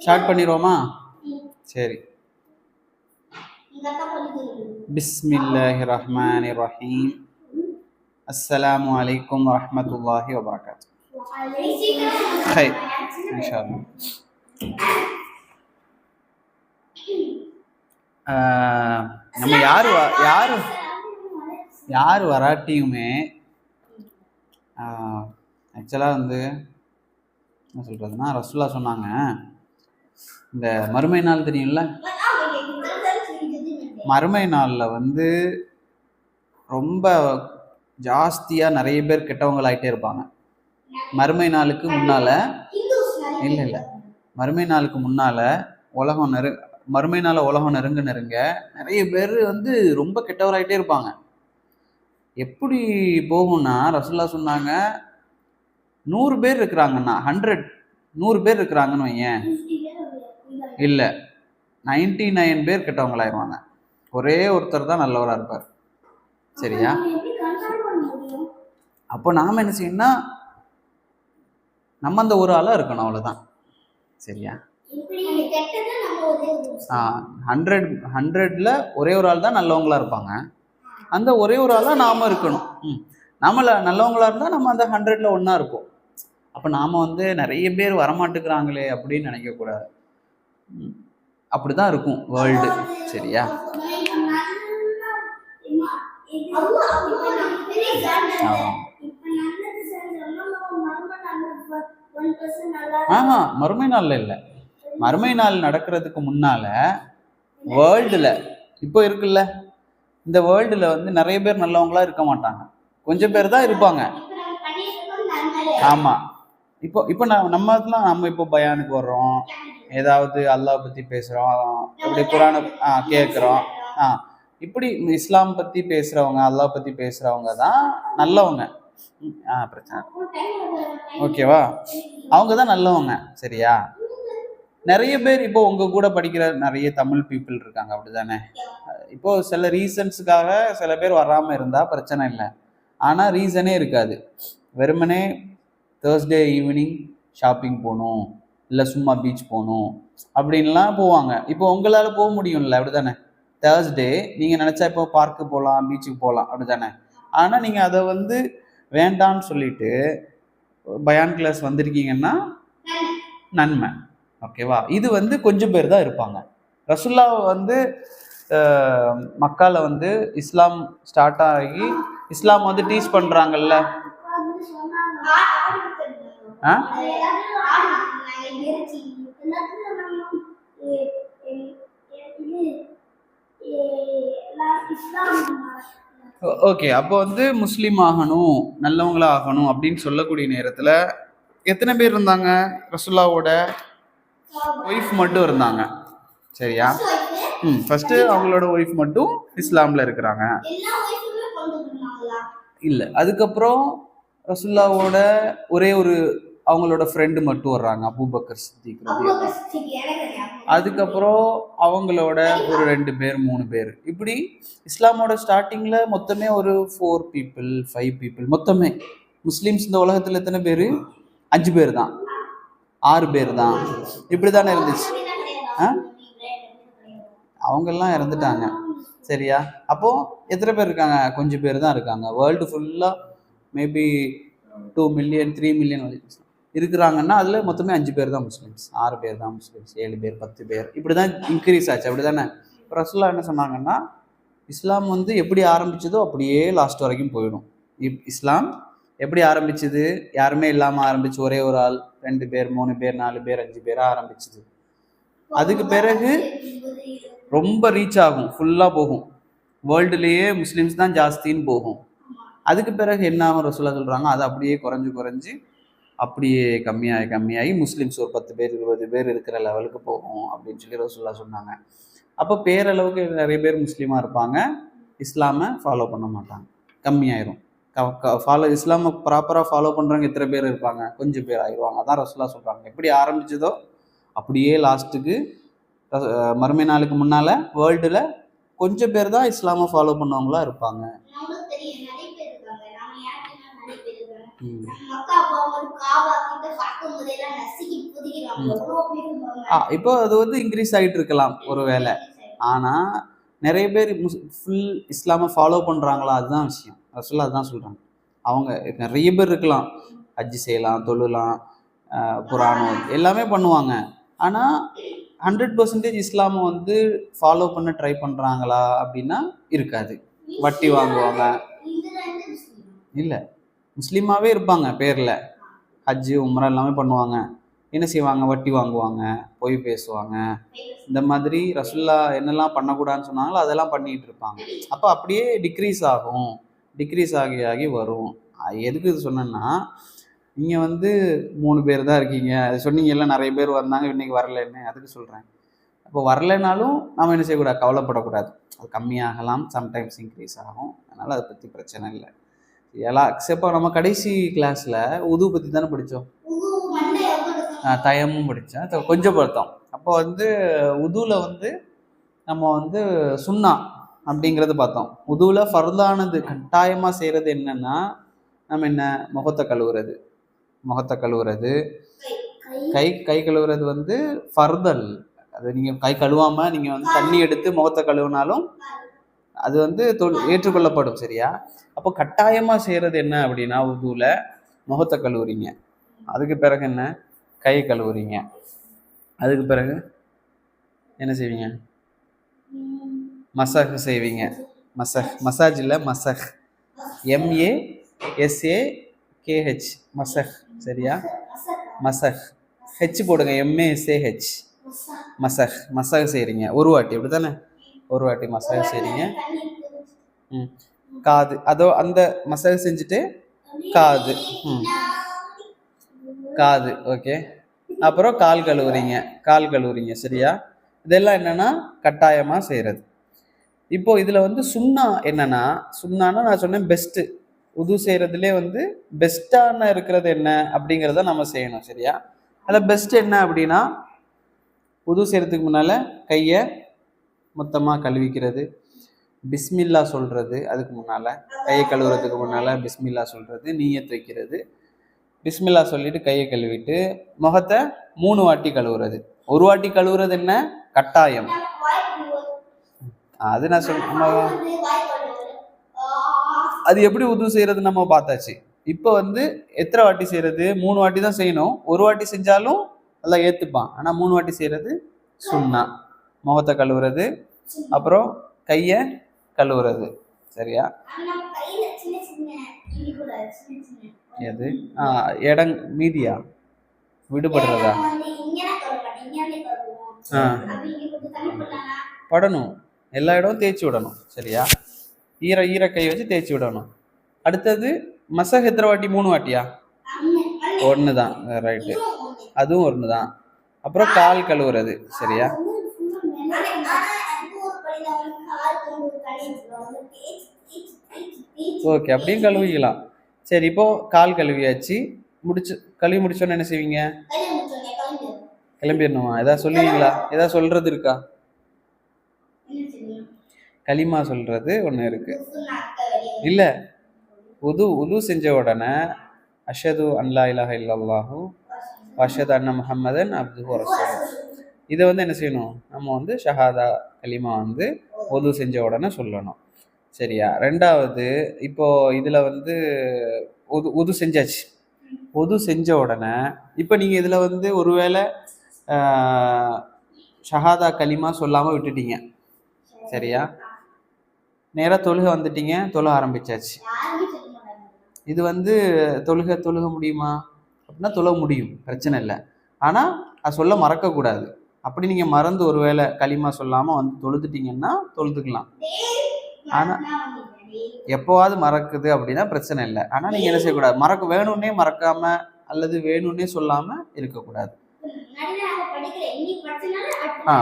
Start பண்ணிடுவோமா? சரி. பிஸ்மில்லாஹிர் ரஹ்மானிர் ரஹீம். அஸ்ஸலாமு அலைக்கும் வரஹ்மத்துல்லாஹி வபரகாத்துஹு. ஹைர் இன்ஷாஅல்லாஹ். நம்ம யார் வராட்டியுமே ஆக்சுவலாக வந்து என்ன சொல்கிறதுனா, ரசூலா சொன்னாங்க, இந்த மறுமை நாள் தெரியும்ல, மறுமை நாளில் வந்து ரொம்ப ஜாஸ்தியாக நிறைய பேர் கெட்டவங்களாயிட்டே இருப்பாங்க. மறுமை நாளுக்கு முன்னால் இல்லை மறுமை நாளுக்கு முன்னால் மறுமை நாள் உலகம் நெருங்க நிறைய பேர் வந்து ரொம்ப கெட்டவராயிட்டே இருப்பாங்க. எப்படி போகும்னா, ரசூலுல்லா சொன்னாங்க, 100 பேர் இருக்கிறாங்கன்னா 100 பேர் இருக்கிறாங்கன்னு வையேன், இல்லை 99 பேர் கெட்டவங்களாயிருவாங்க. ஒரே ஒருத்தர் தான் நல்லவராக இருப்பார். சரியா? அப்போ நாம் என்ன செய்யணும்னா, நம்ம அந்த ஒரு ஆளாக இருக்கணும், அவ்வளோதான். சரியா? 100ல் ஒரே ஒரு ஆள் தான் நல்லவங்களா இருப்பாங்க. அந்த ஒரே ஒரு ஆளாக நாம் இருக்கணும். நம்மள நல்லவங்களா இருந்தால் நம்ம அந்த 100ல் ஒன்றா இருப்போம். அப்போ நாம் வந்து நிறைய பேர் வரமாட்டுக்கிறாங்களே அப்படின்னு நினைக்கக்கூடாது. அப்படி தான் இருக்கும் வேர்ல்டு. சரியா? மறுமை நாள்ல இல்லை, மறுமை நாள் நடக்கிறதுக்கு முன்னால வேர்ல்டுல இப்போ இருக்குல்ல, இந்த வேர்ல்டுல வந்து நிறைய பேர் நல்லவங்களா இருக்க மாட்டாங்க, கொஞ்சம் பேர் தான் இருப்பாங்க. ஆமா. இப்போ நம்ம இப்போ பயானுக்கு வர்றோம், ஏதாவது அல்லாஹ் பத்தி பேசுறோம், அப்படி குரானை கேட்குறோம், இப்படி இஸ்லாம் பத்தி பேசுறவங்க, அல்லாஹ் பத்தி பேசுறவங்க தான் நல்லவங்க. பிரச்சனை ஓகேவா? அவங்க தான் நல்லவங்க. சரியா? நிறைய பேர் இப்போ உங்க கூட படிக்கிற நிறைய தமிழ் பீப்புள் இருக்காங்க, அப்படிதானே? இப்போ சில ரீசன்ஸுக்காக சில பேர் வராம இருந்தா பிரச்சனை இல்லை. ஆனா ரீசனே இருக்காது, வெறுமனே தேர்ஸ்டே ஈவினிங் ஷாப்பிங் போகணும், இல்லை சும்மா பீச் போகணும் அப்படின்லாம் போவாங்க. இப்போ உங்களால் போக முடியும்ல, அப்படிதானே? தேர்ஸ்டே நீங்கள் நினச்சா இப்போ பார்க்கு போகலாம், பீச்சுக்கு போகலாம், அப்படிதானே? ஆனால் நீங்கள் அதை வந்து வேண்டான்னு சொல்லிட்டு பயான் கிளாஸ் வந்திருக்கீங்கன்னா நன்மை. ஓகேவா? இது வந்து கொஞ்சம் பேர் தான் இருப்பாங்க. ரசூலுல்லா வந்து மக்கால வந்து இஸ்லாம் ஸ்டார்ட் ஆகி இஸ்லாம் வந்து டீச் பண்ணுறாங்கல்ல, ஓகே. அப்போ வந்து முஸ்லீம் ஆகணும், நல்லவங்களா ஆகணும் அப்படின்னு சொல்லக்கூடிய நேரத்தில் எத்தனை பேர் இருந்தாங்க? ரசூலுல்லாவோட ஒய்ஃப் மட்டும் இருந்தாங்க. சரியா? ஃபர்ஸ்ட் அவங்களோட ஒய்ஃப் மட்டும் இஸ்லாம்ல இருக்கிறாங்க. இல்லை, அதுக்கப்புறம் ரசூலுல்லாவோட ஒரே ஒரு அவங்களோட ஃப்ரெண்டு மட்டும் வர்றாங்க, அபூபக்கர் சித்திக். அதுக்கப்புறம் அவங்களோட ஒரு 2 பேர் 3 பேர். இப்படி இஸ்லாமோட ஸ்டார்டிங்ல மொத்தமே ஒரு 4 people 5 people. மொத்தமே முஸ்லீம்ஸ் இந்த உலகத்துல எத்தனை பேர்? 5 பேர் தான், 6 பேர் தான். இப்படி தானே இருந்துச்சு. அவங்கெல்லாம் இறந்துட்டாங்க. சரியா? அப்போ எத்தனை பேர் இருக்காங்க? கொஞ்சம் பேர் தான் இருக்காங்க. வேர்ல்டு ஃபுல்லா மேபி 2 million 3 million இருக்கிறாங்கன்னா அதுல மொத்தமே 5 பேர் தான் முஸ்லிம்ஸ், 6 பேர் தான் முஸ்லிம்ஸ், 7 பேர் 10 பேர், இப்படிதான் இன்க்ரீஸ் ஆச்சு. அப்படிதானே? ரசூலுல்லாஹ் என்ன சொன்னாங்கன்னா, இஸ்லாம் வந்து எப்படி ஆரம்பிச்சதோ அப்படியே லாஸ்ட் வரைக்கும் போயிடும். இஸ்லாம் எப்படி ஆரம்பிச்சது? யாருமே இல்லாம ஆரம்பிச்சு, ஒரே ஒரு ஆள், 2 பேர் 3 பேர் 4 பேர் 5 பேரா ஆரம்பிச்சது. அதுக்கு பிறகு ரொம்ப ரீச் ஆகும், ஃபுல்லா போகும், வேர்ல்டுலயே முஸ்லிம்ஸ் தான் ஜாஸ்தின்னு போகும். அதுக்கு பிறகு என்ன ஆகும்? ரசூலுல்லாஹ் சொல்றாங்க, அது அப்படியே குறைஞ்சு அப்படியே கம்மியாகி முஸ்லிம்ஸ் ஒரு 10 பேர் 20 பேர் இருக்கிற லெவலுக்கு போகும் அப்படின்னு சொல்லி ரசூலுல்லாஹ் சொன்னாங்க. அப்போ பேரளவுக்கு நிறைய பேர் முஸ்லீமா இருப்பாங்க, இஸ்லாமை ஃபாலோ பண்ண மாட்டாங்க, கம்மியாயிரும். இஸ்லாமை ப்ராப்பராக ஃபாலோ பண்ணுறவங்க எத்தனை பேர் இருப்பாங்க? கொஞ்சம் பேர் ஆயிடுவாங்க. அதான் ரசூலுல்லாஹ் சொல்கிறாங்க, எப்படி ஆரம்பிச்சதோ அப்படியே லாஸ்ட்டுக்கு மறுமை நாளுக்கு முன்னால் வேர்ல்டில் கொஞ்சம் பேர் தான் இஸ்லாமை ஃபாலோ பண்ணவங்களா இருப்பாங்க. ம். மக்கா போகும்போது காபா கிட்ட பார்க்கும்போது எல்லாம் நசுக்கி புதிக்கிறாங்க. ம். எவ்வளவு பேர் இருந்தாங்க. இப்போ அது வந்து இன்க்ரீஸ் ஆகிட்டு இருக்கலாம் ஒருவேளை. ஆனால் நிறைய பேர் ஃபுல் இஸ்லாமை ஃபாலோ பண்ணுறாங்களா, அதுதான் விஷயம். ரசூலுல்லாஹ் அதுதான் சொல்கிறாங்க. அவங்க நிறைய பேர் இருக்கலாம், ஹஜ்ஜி செய்யலாம், தொழலாம், குர்ஆன் எல்லாமே பண்ணுவாங்க. ஆனால் 100% இஸ்லாமை வந்து ஃபாலோ பண்ண ட்ரை பண்ணுறாங்களா அப்படின்னா இருக்காது. வட்டி வாங்குவாங்க, இதுல இருந்து முஸ்லீம். இல்லை முஸ்லீமாகவே இருப்பாங்க பேரில், ஹஜ்ஜு உம்ரா எல்லாமே பண்ணுவாங்க. என்ன செய்வாங்க, வட்டி வாங்குவாங்க, பொய் பேசுவாங்க, இந்த மாதிரி ரசுல்லா என்னெல்லாம் பண்ணக்கூடாதுன்னு சொன்னாங்களோ அதெல்லாம் பண்ணிகிட்டு இருப்பாங்க. அப்போ அப்படியே டிக்ரீஸ் ஆகும், டிக்ரீஸ் ஆகி ஆகி வரும். எதுக்கு இது சொன்னேன்னா, நீங்கள் வந்து 3 பேர் தான் இருக்கீங்க, அது சொன்னீங்கல்ல நிறைய பேர் வந்தாங்க இன்றைக்கி வரலன்னு, அதுக்கு சொல்கிறேன். அப்போ வரலைனாலும் நாம் என்ன செய்யக்கூடாது, கவலைப்படக்கூடாது. அது கம்மியாகலாம், சம்டைம்ஸ் இன்க்ரீஸ் ஆகும். அதனால் அதை பற்றி பிரச்சனை இல்லை. இப்போ நம்ம கடைசி கிளாஸில் உது பற்றி தானே படித்தோம், தயமும் படித்தேன், கொஞ்சம் பார்த்தோம். அப்போ வந்து உதுவில் வந்து நம்ம வந்து சுன்னா அப்படிங்கிறது பார்த்தோம். உதுவில் ஃபர்தானது கட்டாயமாக செய்கிறது என்னென்னா, நம்ம என்ன முகத்தை கழுவுறது, முகத்தை கழுவுறது, கை கழுவுறது வந்து ஃபர்தல். அது நீங்கள் கை கழுவாமல் நீங்கள் வந்து தண்ணி எடுத்து முகத்தை கழுவினாலும் அது வந்து ஏற்றுக்கொள்ளப்படும். சரியா? அப்போ கட்டாயமாக செய்கிறது என்ன அப்படின்னா, உதுவில் முகத்தை கழுவுறீங்க, அதுக்கு பிறகு என்ன, கை கழுவுறீங்க, அதுக்கு பிறகு என்ன செய்வீங்க, மசஹ் செய்வீங்க. மசாஜ் இல்லை, மசஹ், MASAKH, மசஹ். சரியா? மசஹ், ஹெச் போடுங்க, MASAH, மசஹ். மசஹ் செய்கிறீங்க ஒரு வாட்டி, அப்படி தானே, ஒரு வாட்டி மசஹ் செய்கிறீங்க. காது, அதோ அந்த மசஹ் செஞ்சுட்டு காது, காது, ஓகே. அப்புறம் கால் கழுவுறீங்க. சரியா? இதெல்லாம் என்னன்னா கட்டாயமாக செய்கிறது. இப்போ இதில் வந்து சுன்னா என்னன்னா, சுன்னானா நான் சொன்னேன் பெஸ்ட்டு, உது செய்கிறதுலே வந்து பெஸ்ட்டான இருக்கிறது என்ன அப்படிங்கிறத நம்ம செய்யணும். சரியா? அதில் பெஸ்ட் என்ன அப்படின்னா, உது செய்கிறதுக்கு முன்னால் கையை மொத்தமாக கழுவிக்கிறது, பிஸ்மில்லா சொல்கிறது, அதுக்கு முன்னால் கையை கழுவுறதுக்கு முன்னால் பிஸ்மில்லா சொல்கிறது, நீயத் வைக்கிறது, பிஸ்மில்லா சொல்லிட்டு கையை கழுவிட்டு முகத்தை 3 வாட்டி கழுவுறது. ஒரு வாட்டி கழுவுறது என்ன கட்டாயம், அது நான் அது எப்படி உது செய்யறது நம்ம பார்த்தாச்சு. இப்போ வந்து எத்தனை வாட்டி செய்யறது, 3 வாட்டி தான் செய்யணும். ஒரு வாட்டி செஞ்சாலும் எல்லாம் ஏற்றுப்பான், ஆனால் 3 வாட்டி செய்யறது சுன்னா. முகத்தை கழுவுறது, அப்புறம் கையை கழுவுறது. சரியா? எது இடம் மீதியா விடுபடுறதா, படணும், எல்லா இடமும் தேய்ச்சி விடணும். சரியா? ஈர கை வச்சு தேய்ச்சி விடணும். அடுத்தது மசஹ் எத்தனை வாட்டி, 3 வாட்டியா, 1 தான், ரைட்டு, அதுவும் 1 தான். அப்புறம் கால் கழுவுறது. சரியா? ஓகே, அப்படியும் கழுவிக்கலாம். சரி, இப்போ கால் கழுவியாச்சு, கழுவி முடிச்சோன்னு என்ன செய்வீங்க, கிளம்பிடணுமா? ஏதாவது சொல்லுவீங்களா, ஏதாவது சொல்றது இருக்கா? களிமா சொல்றது ஒன்று இருக்கு. இல்லை, உது செஞ்ச உடனே அஷ்ஹது அல்லா இலாஹ இல்லல்லாஹு அஷ்ஹது அன்ன முஹம்மதன் அப்துஹு ரசூலுஹு, இதை வந்து என்ன செய்யணும், நம்ம வந்து ஷஹாதா களிமா வந்து உது செஞ்ச உடனே சொல்லணும். சரியா? ரெண்டாவது, இப்போ இதில் வந்து உது செஞ்சாச்சு. உது செஞ்ச உடனே இப்போ நீங்கள் இதில் வந்து ஒருவேளை ஷஹாதா களிமா சொல்லாமல் விட்டுட்டீங்க. சரியா? நேராக தொழுகை வந்துட்டீங்க, தொழுக ஆரம்பிச்சாச்சு. இது வந்து தொழுக முடியுமா அப்படின்னா தொழுக முடியும், பிரச்சனை இல்லை. ஆனால் அது சொல்ல மறக்கக்கூடாது. அப்படி நீங்கள் மறந்து ஒருவேளை களிமா சொல்லாமல் வந்து தொழுதுட்டீங்கன்னா தொழுதுக்கலாம். ஆனால் எப்போவாது மறக்குது அப்படின்னா பிரச்சனை இல்லை. ஆனால் நீங்கள் என்ன செய்யக்கூடாது, வேணும்னே மறக்காமல் அல்லது வேணும்னே சொல்லாமல் இருக்கக்கூடாது.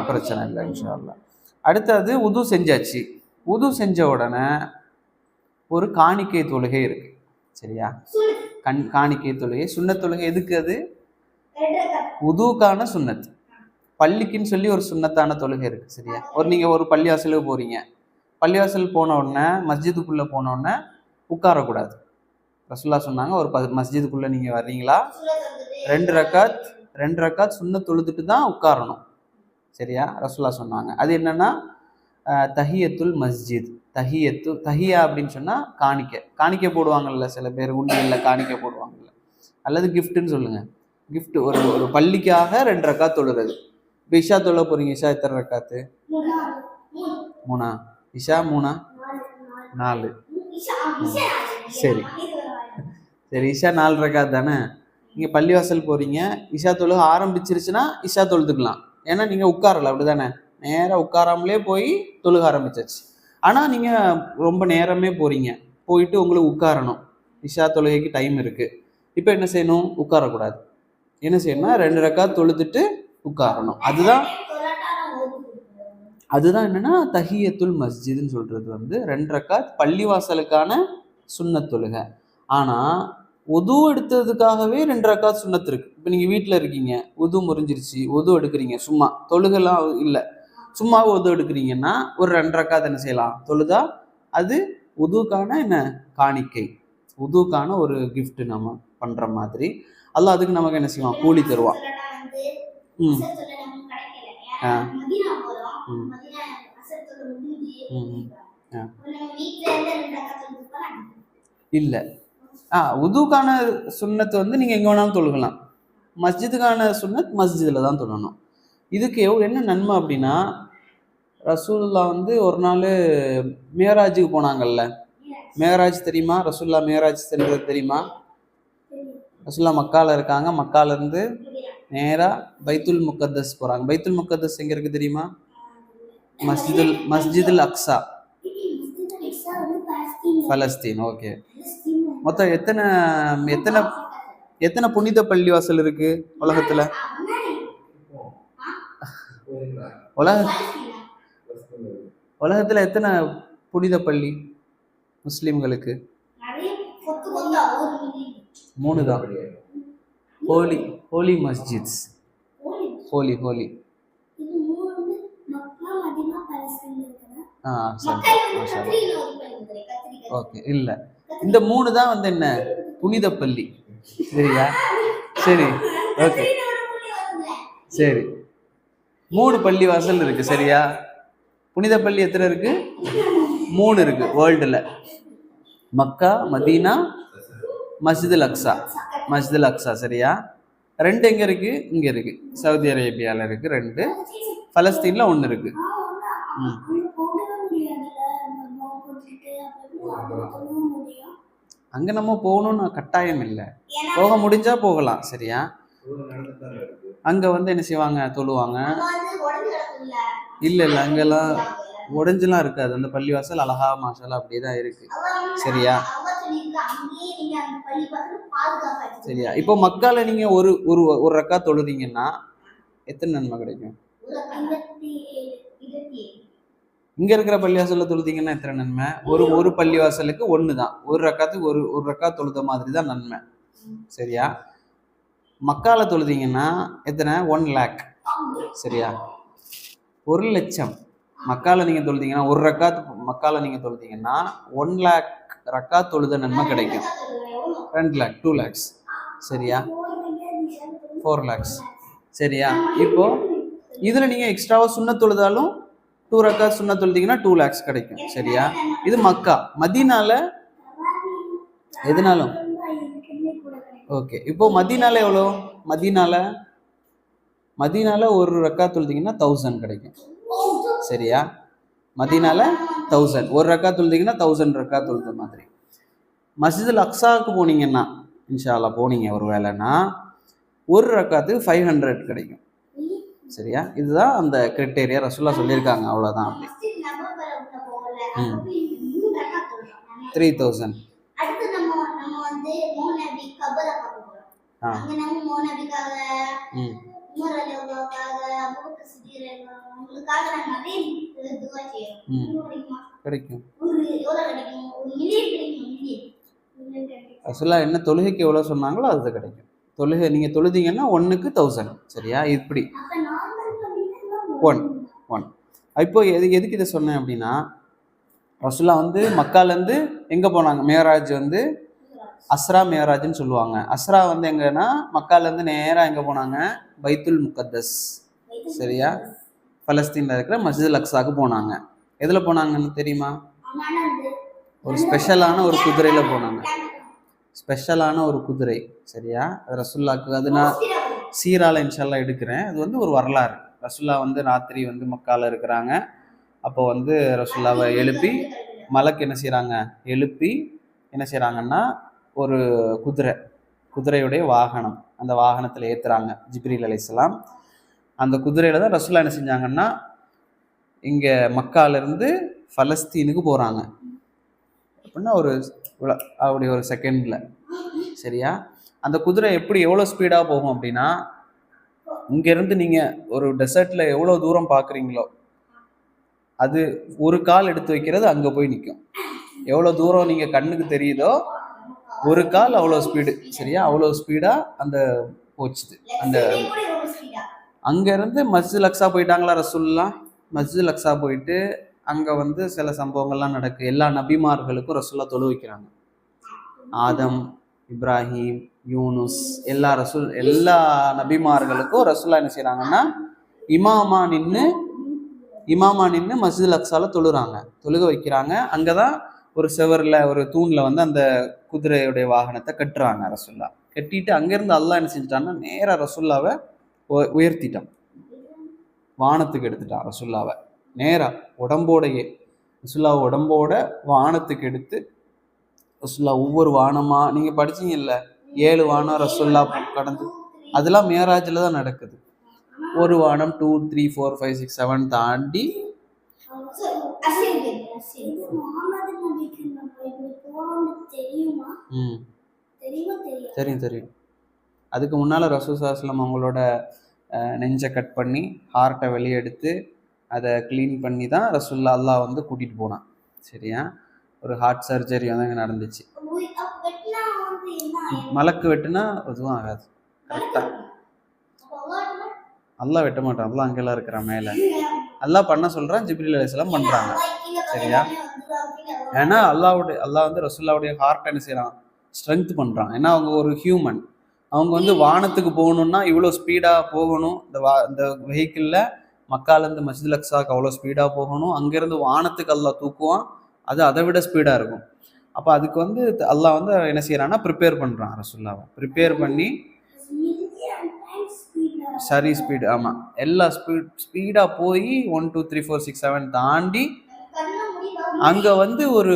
பிரச்சனை இல்லை, இன்ஷா அல்லாஹ். அடுத்தது உது செஞ்சாச்சு. உது செஞ்ச உடனே ஒரு காணிக்கை தொழுகை இருக்கு. சரியா? காணிக்கை தொழுகை, சுன்னத் தொழுகை. எதுக்கு அது? உதுக்கான சுன்னத். பள்ளிக்குன்னு சொல்லி ஒரு சுன்னத்தான தொழுகை இருக்கு. சரியா? நீங்கள் ஒரு பள்ளிவாசலுக்கு போறீங்க, பள்ளிவாசல் போன உடனே மஸ்ஜிதுக்குள்ளே போன உடனே உட்காரக்கூடாது. ரசூல்லா சொன்னாங்க ஒரு மஸ்ஜிதுக்குள்ளே நீங்கள் வர்றீங்களா சூரத் வந்துட்டு 2 ரக்காத் சுன்னத் தொழுதுட்டு தான் உட்காரணும். சரியா? ரசூல்லா சொன்னாங்க. அது என்னன்னா தஹியத்துல் மஸ்ஜித். தஹியா அப்படின்னு சொன்னால் காணிக்கை போடுவாங்கல்ல, சில பேர் உண்டியல்ல காணிக்கை போடுவாங்கல்ல, அல்லது கிஃப்ட்டுன்னு சொல்லுங்கள். கிஃப்ட் ஒரு ஒரு பள்ளிக்காக 2 ரக்காத் தொழுறது. இப்போ இஷா தொழ போகிறீங்க. இஷா எத்தனை ரக்காத்து? 3. இஷா 3, 4. சரி சரி, இஷா 4 ரக்காத் தானே. நீங்கள் பள்ளிவாசல் போகிறீங்க, இஷா தொழுக ஆரம்பிச்சிருச்சுன்னா இஷா தொழுதுக்கலாம். ஏன்னா நீங்கள் உட்காரல, அப்படி தானே, நேராக உட்காராமலே போய் தொழுக ஆரம்பிச்சாச்சு. ஆனால் நீங்கள் ரொம்ப நேரமே போகிறீங்க, போயிட்டு உங்களுக்கு உட்காரணும், இஷா தொழுகைக்கு டைம் இருக்குது. இப்போ என்ன செய்யணும்? உட்காரக்கூடாது. என்ன செய்யணும்னா 2 ரக்காத் தொழுதுட்டு உட்காரணும். அதுதான் என்னன்னா தஹியத்துல் மஸ்ஜித்னு சொல்கிறது வந்து 2 ரக்காத் பள்ளிவாசலுக்கான சுன்னத் தொழுகை. ஆனால் உது எடுத்ததுக்காகவே 2 ரக்காத் சுன்னத் இருக்குது. இப்போ நீங்கள் வீட்டில் இருக்கீங்க, உது முறிஞ்சிருச்சு, உது எடுக்கிறீங்க, சும்மா தொழுகெல்லாம் இல்லை, சும்மா உது எடுக்கிறீங்கன்னா ஒரு 2 ரக்காத் என்ன செய்யலாம்? தொழுதா அது உதுக்கான என்ன காணிக்கை, உதுக்கான ஒரு கிஃப்ட் நம்ம பண்ணுற மாதிரி. அல்லாஹ் அதுக்கு நமக்கு என்ன செய்வான்? கூலி தருவான். ம் ஆ ம் ம் ஆ இல்லை. உதுக்கான சுன்னத்து வந்து நீங்கள் எங்கே வேணாலும் தொழுகலாம். மஸ்ஜிதுக்கான சுன்னத் மஸ்ஜிதில் தான் தொழணும். இதுக்கு என்ன நன்மை அப்படின்னா, ரசூலுல்லா வந்து ஒரு நாள் மேராஜுக்கு போனாங்கல்ல. மேராஜ் தெரியுமா? ரசூலுல்லா மேராஜ் சென்றது தெரியுமா? ரசூலுல்லா மக்கால இருக்காங்க, மக்காலேருந்து நேராக பைத்துல் முக்கத்தஸ் போகிறாங்க. பைத்துல் முக்கத்தஸ் எங்கே இருக்குது தெரியுமா? மஸ்ஜிதுல் அக்ஸா, பலஸ்தீன். ஓகே. மொத்தம் எத்தனை எத்தனை எத்தனை புனித பள்ளிவாசல் இருக்கு உலகத்துல? உலகத்துல எத்தனை புனித பள்ளி முஸ்லிம்களுக்கு? 3 தான். ஹோலி மஸ்ஜித்ஸ். ஹோலி ஓகே. இல்லை, இந்த 3 தான் வந்து என்ன புனித பள்ளி. சரியா? சரி, ஓகே, சரி. 3 பள்ளிவாசல் இருக்கு. சரியா? புனித பள்ளி எத்தனை இருக்கு? 3 இருக்கு வேர்ல்டுல. மக்கா, மதீனா, மஸ்ஜிதுல் அக்ஸா. சரியா? 2 எங்க இருக்கு? இங்க இருக்கு, சவுதி அரேபியால இருக்கு 2. பலஸ்தீன்ல 1 இருக்கு. அங்க நம்ம போகணும்னு கட்டாயம் இல்லை, போக முடிஞ்சா போகலாம். சரியா? அங்க வந்து என்ன செய்வாங்க? தொழுவாங்க. இல்ல அங்கெல்லாம் உடஞ்செல்லாம் இருக்காது. அந்த பள்ளிவாசல் அழகா மாஷால்லா அப்படியே தான் இருக்கு. சரியா? சரியா? இப்போ மக்கால நீங்க ஒரு ரக்காத் தொழுறீங்கன்னா எத்தனை நன்மை கிடைக்கும்? இங்க இருக்கிற பள்ளிவாசல்ல தொழுதீங்கன்னா எத்தனை நன்மை? ஒரு பள்ளிவாசலுக்கு 1 தான். ஒரு ரக்காத்துக்கு ஒரு ரக்காத் தொழுத மாதிரி தான் நன்மை. சரியா? மக்கால தொழுதீங்கன்னா எத்தனை? 1 லேக். சரியா? 1 லட்சம் மக்கால நீங்க தொழுதீங்கன்னா, ஒரு ரக்காத் மக்கால நீங்க தொழுதீங்கன்னா 1 லேக் ரக்காத் தொழுத நன்மை கிடைக்கும். 2 லேக், 2 லேக்ஸ். சரியா? 4 லேக்ஸ். சரியா? இப்போ இதுல நீங்க எக்ஸ்ட்ராவா சுன்னத் தொழுதாலும் 2 ரக்காத் சுன்னத் தொழுதீங்கன்னா 2 லேக்ஸ் கிடைக்கும். சரியா? இது மக்கா. மதீனால எதுனாலும் ஓகே. இப்போ மதீனால எவ்வளோ? மதீனால ஒரு ரக்காத் தொழுதீங்கன்னா 1000 கிடைக்கும். சரியா? மதீனால 1000, ஒரு ரக்காத் தொழுதீங்கன்னா 1000 ரக்காத் தொழுத மாதிரி. மஸ்ஜிதுல் அக்ஸாவுக்கு போனீங்கன்னா, இன்ஷா அல்லாஹ் போனீங்க ஒரு வேலைன்னா, ஒரு ரக்காத்துக்கு 500 கிடைக்கும். சரியா? இதுதான் அந்த கிரைட்டேரியா. ரசூலுல்லாஹ் சொல்லியிருக்காங்க, அவ்வளோதான். அப்படி 3000. கிடைக்கும். ரசூலுல்லாஹ் என்ன தொழுகைக்கு எவ்வளோ சொன்னாங்களோ அது கிடைக்கும். தொழுகை நீங்கள் தொழுதீங்கன்னா 1க்கு 1000. சரியா? இப்படி 1. இப்போ எதுக்கு இதை சொன்னேன் அப்படின்னா, ரசூலுல்லாஹ் வந்து மக்காலேருந்து எங்கே போனாங்க? மேராஜ் வந்து அஸ்ரா மேராஜ்னு சொல்லுவாங்க. அஸ்ரா வந்து எங்கன்னா மக்காலேருந்து நேராக எங்கே போனாங்க? பைத்துல் முகத்தஸ், சரியா, பலஸ்தீனில் இருக்கிற மஸ்ஜித் அக்ஸாக்கு போனாங்க. எதில் போனாங்கன்னு தெரியுமா? ஒரு ஸ்பெஷலான ஒரு குதிரையில் போனாங்க. ஸ்பெஷலான ஒரு குதிரை, சரியா. அது ரசுல்லாக்கு, அது நான் சீரால இன்ஷால்லா எடுக்கிறேன். அது வந்து ஒரு வரலாறு. ரசுல்லா வந்து ராத்திரி வந்து மக்கால இருக்கிறாங்க. அப்போ வந்து ரசுல்லாவை எழுப்பி மலக்கு என்ன செய்கிறாங்க? எழுப்பி என்ன செய்கிறாங்கன்னா ஒரு குதிரையுடைய வாகனம், அந்த வாகனத்தில் ஏற்றுறாங்க ஜிப்ரீல் அலைஹிஸ்ஸலாம். அந்த குதிரையில் தான் ரசுல்லா என்ன செஞ்சாங்கன்னா இங்கே மக்காலேருந்து பலஸ்தீனுக்கு போகிறாங்க. அப்படின்னா அப்படி ஒரு செகண்டில், சரியா. அந்த குதிரை எப்படி எவ்வளோ ஸ்பீடாக போகும் அப்படின்னா, இங்கேருந்து நீங்கள் ஒரு டெசர்ட்டில் எவ்வளோ தூரம் பார்க்குறீங்களோ அது ஒரு கால் எடுத்து வைக்கிறது அங்கே போய் நிற்கும். எவ்வளோ தூரம் நீங்கள் கண்ணுக்கு தெரியுதோ ஒரு கால் அவ்வளோ ஸ்பீடு, சரியா. அவ்வளோ ஸ்பீடாக அந்த போச்சுது. அந்த அங்கேருந்து மஸ்ஜித் அக்ஸா போயிட்டாங்களா ரசூலுல்லா. மஸ்ஜித் அக்ஸா போயிட்டு அங்கே வந்து சில சம்பவங்கள்லாம் நடக்கு. எல்லா நபிமார்களுக்கும் ரசூல்லா தொழு வைக்கிறாங்க. ஆதம், இப்ராஹிம், யூனுஸ், எல்லா நபிமார்களுக்கும் ரசூல்லா என்ன செய்கிறாங்கன்னா இமாமா நின்று மஸ்ஜித் அக்ஸால தொழுறாங்க, தொழுக வைக்கிறாங்க. அங்கே தான் ஒரு செவரில் ஒரு தூணில் வந்து அந்த குதிரையுடைய வாகனத்தை கட்டுறாங்க ரசுல்லா. கட்டிட்டு அங்கேருந்து அல்லாஹ் என்ன செஞ்சிட்டான்னா நேராக ரசுல்லாவை உயர்த்திட்டான், வானத்துக்கு எடுத்துட்டான். ரசுல்லாவை நேராக உடம்போடையே, ரசுல்லாவை உடம்போட வானத்துக்கு எடுத்து ரசுல்லா ஒவ்வொரு வானமாக, நீங்கள் படிச்சீங்கல்ல 7 வானம் ரசுல்லா கடந்து, அதெல்லாம் மேராஜில் தான் நடக்குது. ஒரு வானம் 2, 3, 4, 5, 6, 7 தாண்டி தெரியும். அதுக்கு முன்னால் ரசூல் ஸல்லல்லாஹு அலைஹி வஸல்லம் அவங்களோட நெஞ்சை கட் பண்ணி ஹார்ட்டை வெளியே எடுத்து அதை க்ளீன் பண்ணி தான் ரசூல்லா அல்லாஹ் வந்து கூட்டிகிட்டு போனான், சரியா. ஒரு ஹார்ட் சர்ஜரி வந்து அங்கே நடந்துச்சு. மலக்கு வெட்டுனா எதுவும் ஆகாது, கரெக்டாக. அல்லாஹ் வெட்ட மாட்டான், அல்லாஹ் அங்கெல்லாம் இருக்கிறான் மேலே. அல்லாஹ் பண்ண சொல்கிறான், ஜிப்ரீல் அலைஹிஸ்ஸலாம் பண்ணுறாங்க, சரியா. ஏன்னா அல்லாஹ் வந்து ரசூல்லாவுடைய ஹார்ட் என்ன செய்கிறான்? ஸ்ட்ரென்த் பண்ணுறான். ஏன்னா அவங்க ஒரு ஹியூமன். அவங்க வந்து வானத்துக்கு போகணுன்னா இவ்வளோ ஸ்பீடாக போகணும். இந்த வெஹிக்கிளில் மக்காலேருந்து மஸ்ஜித் அக்ஸாக்கு அவ்வளோ ஸ்பீடாக போகணும். அங்கேருந்து வானத்துக்கு அல்லாஹ் தூக்குவான், அது அதை விட ஸ்பீடாக இருக்கும். அப்போ அதுக்கு வந்து அல்லாஹ் வந்து என்ன செய்கிறான்னா ப்ரிப்பேர் பண்ணுறான். ரசூல்லாவை ப்ரிப்பேர் பண்ணி சரி ஸ்பீடு, ஆமாம், எல்லா ஸ்பீடாக போய் 1, 2, 3, 4, 6, 7 தாண்டி அங்கே வந்து ஒரு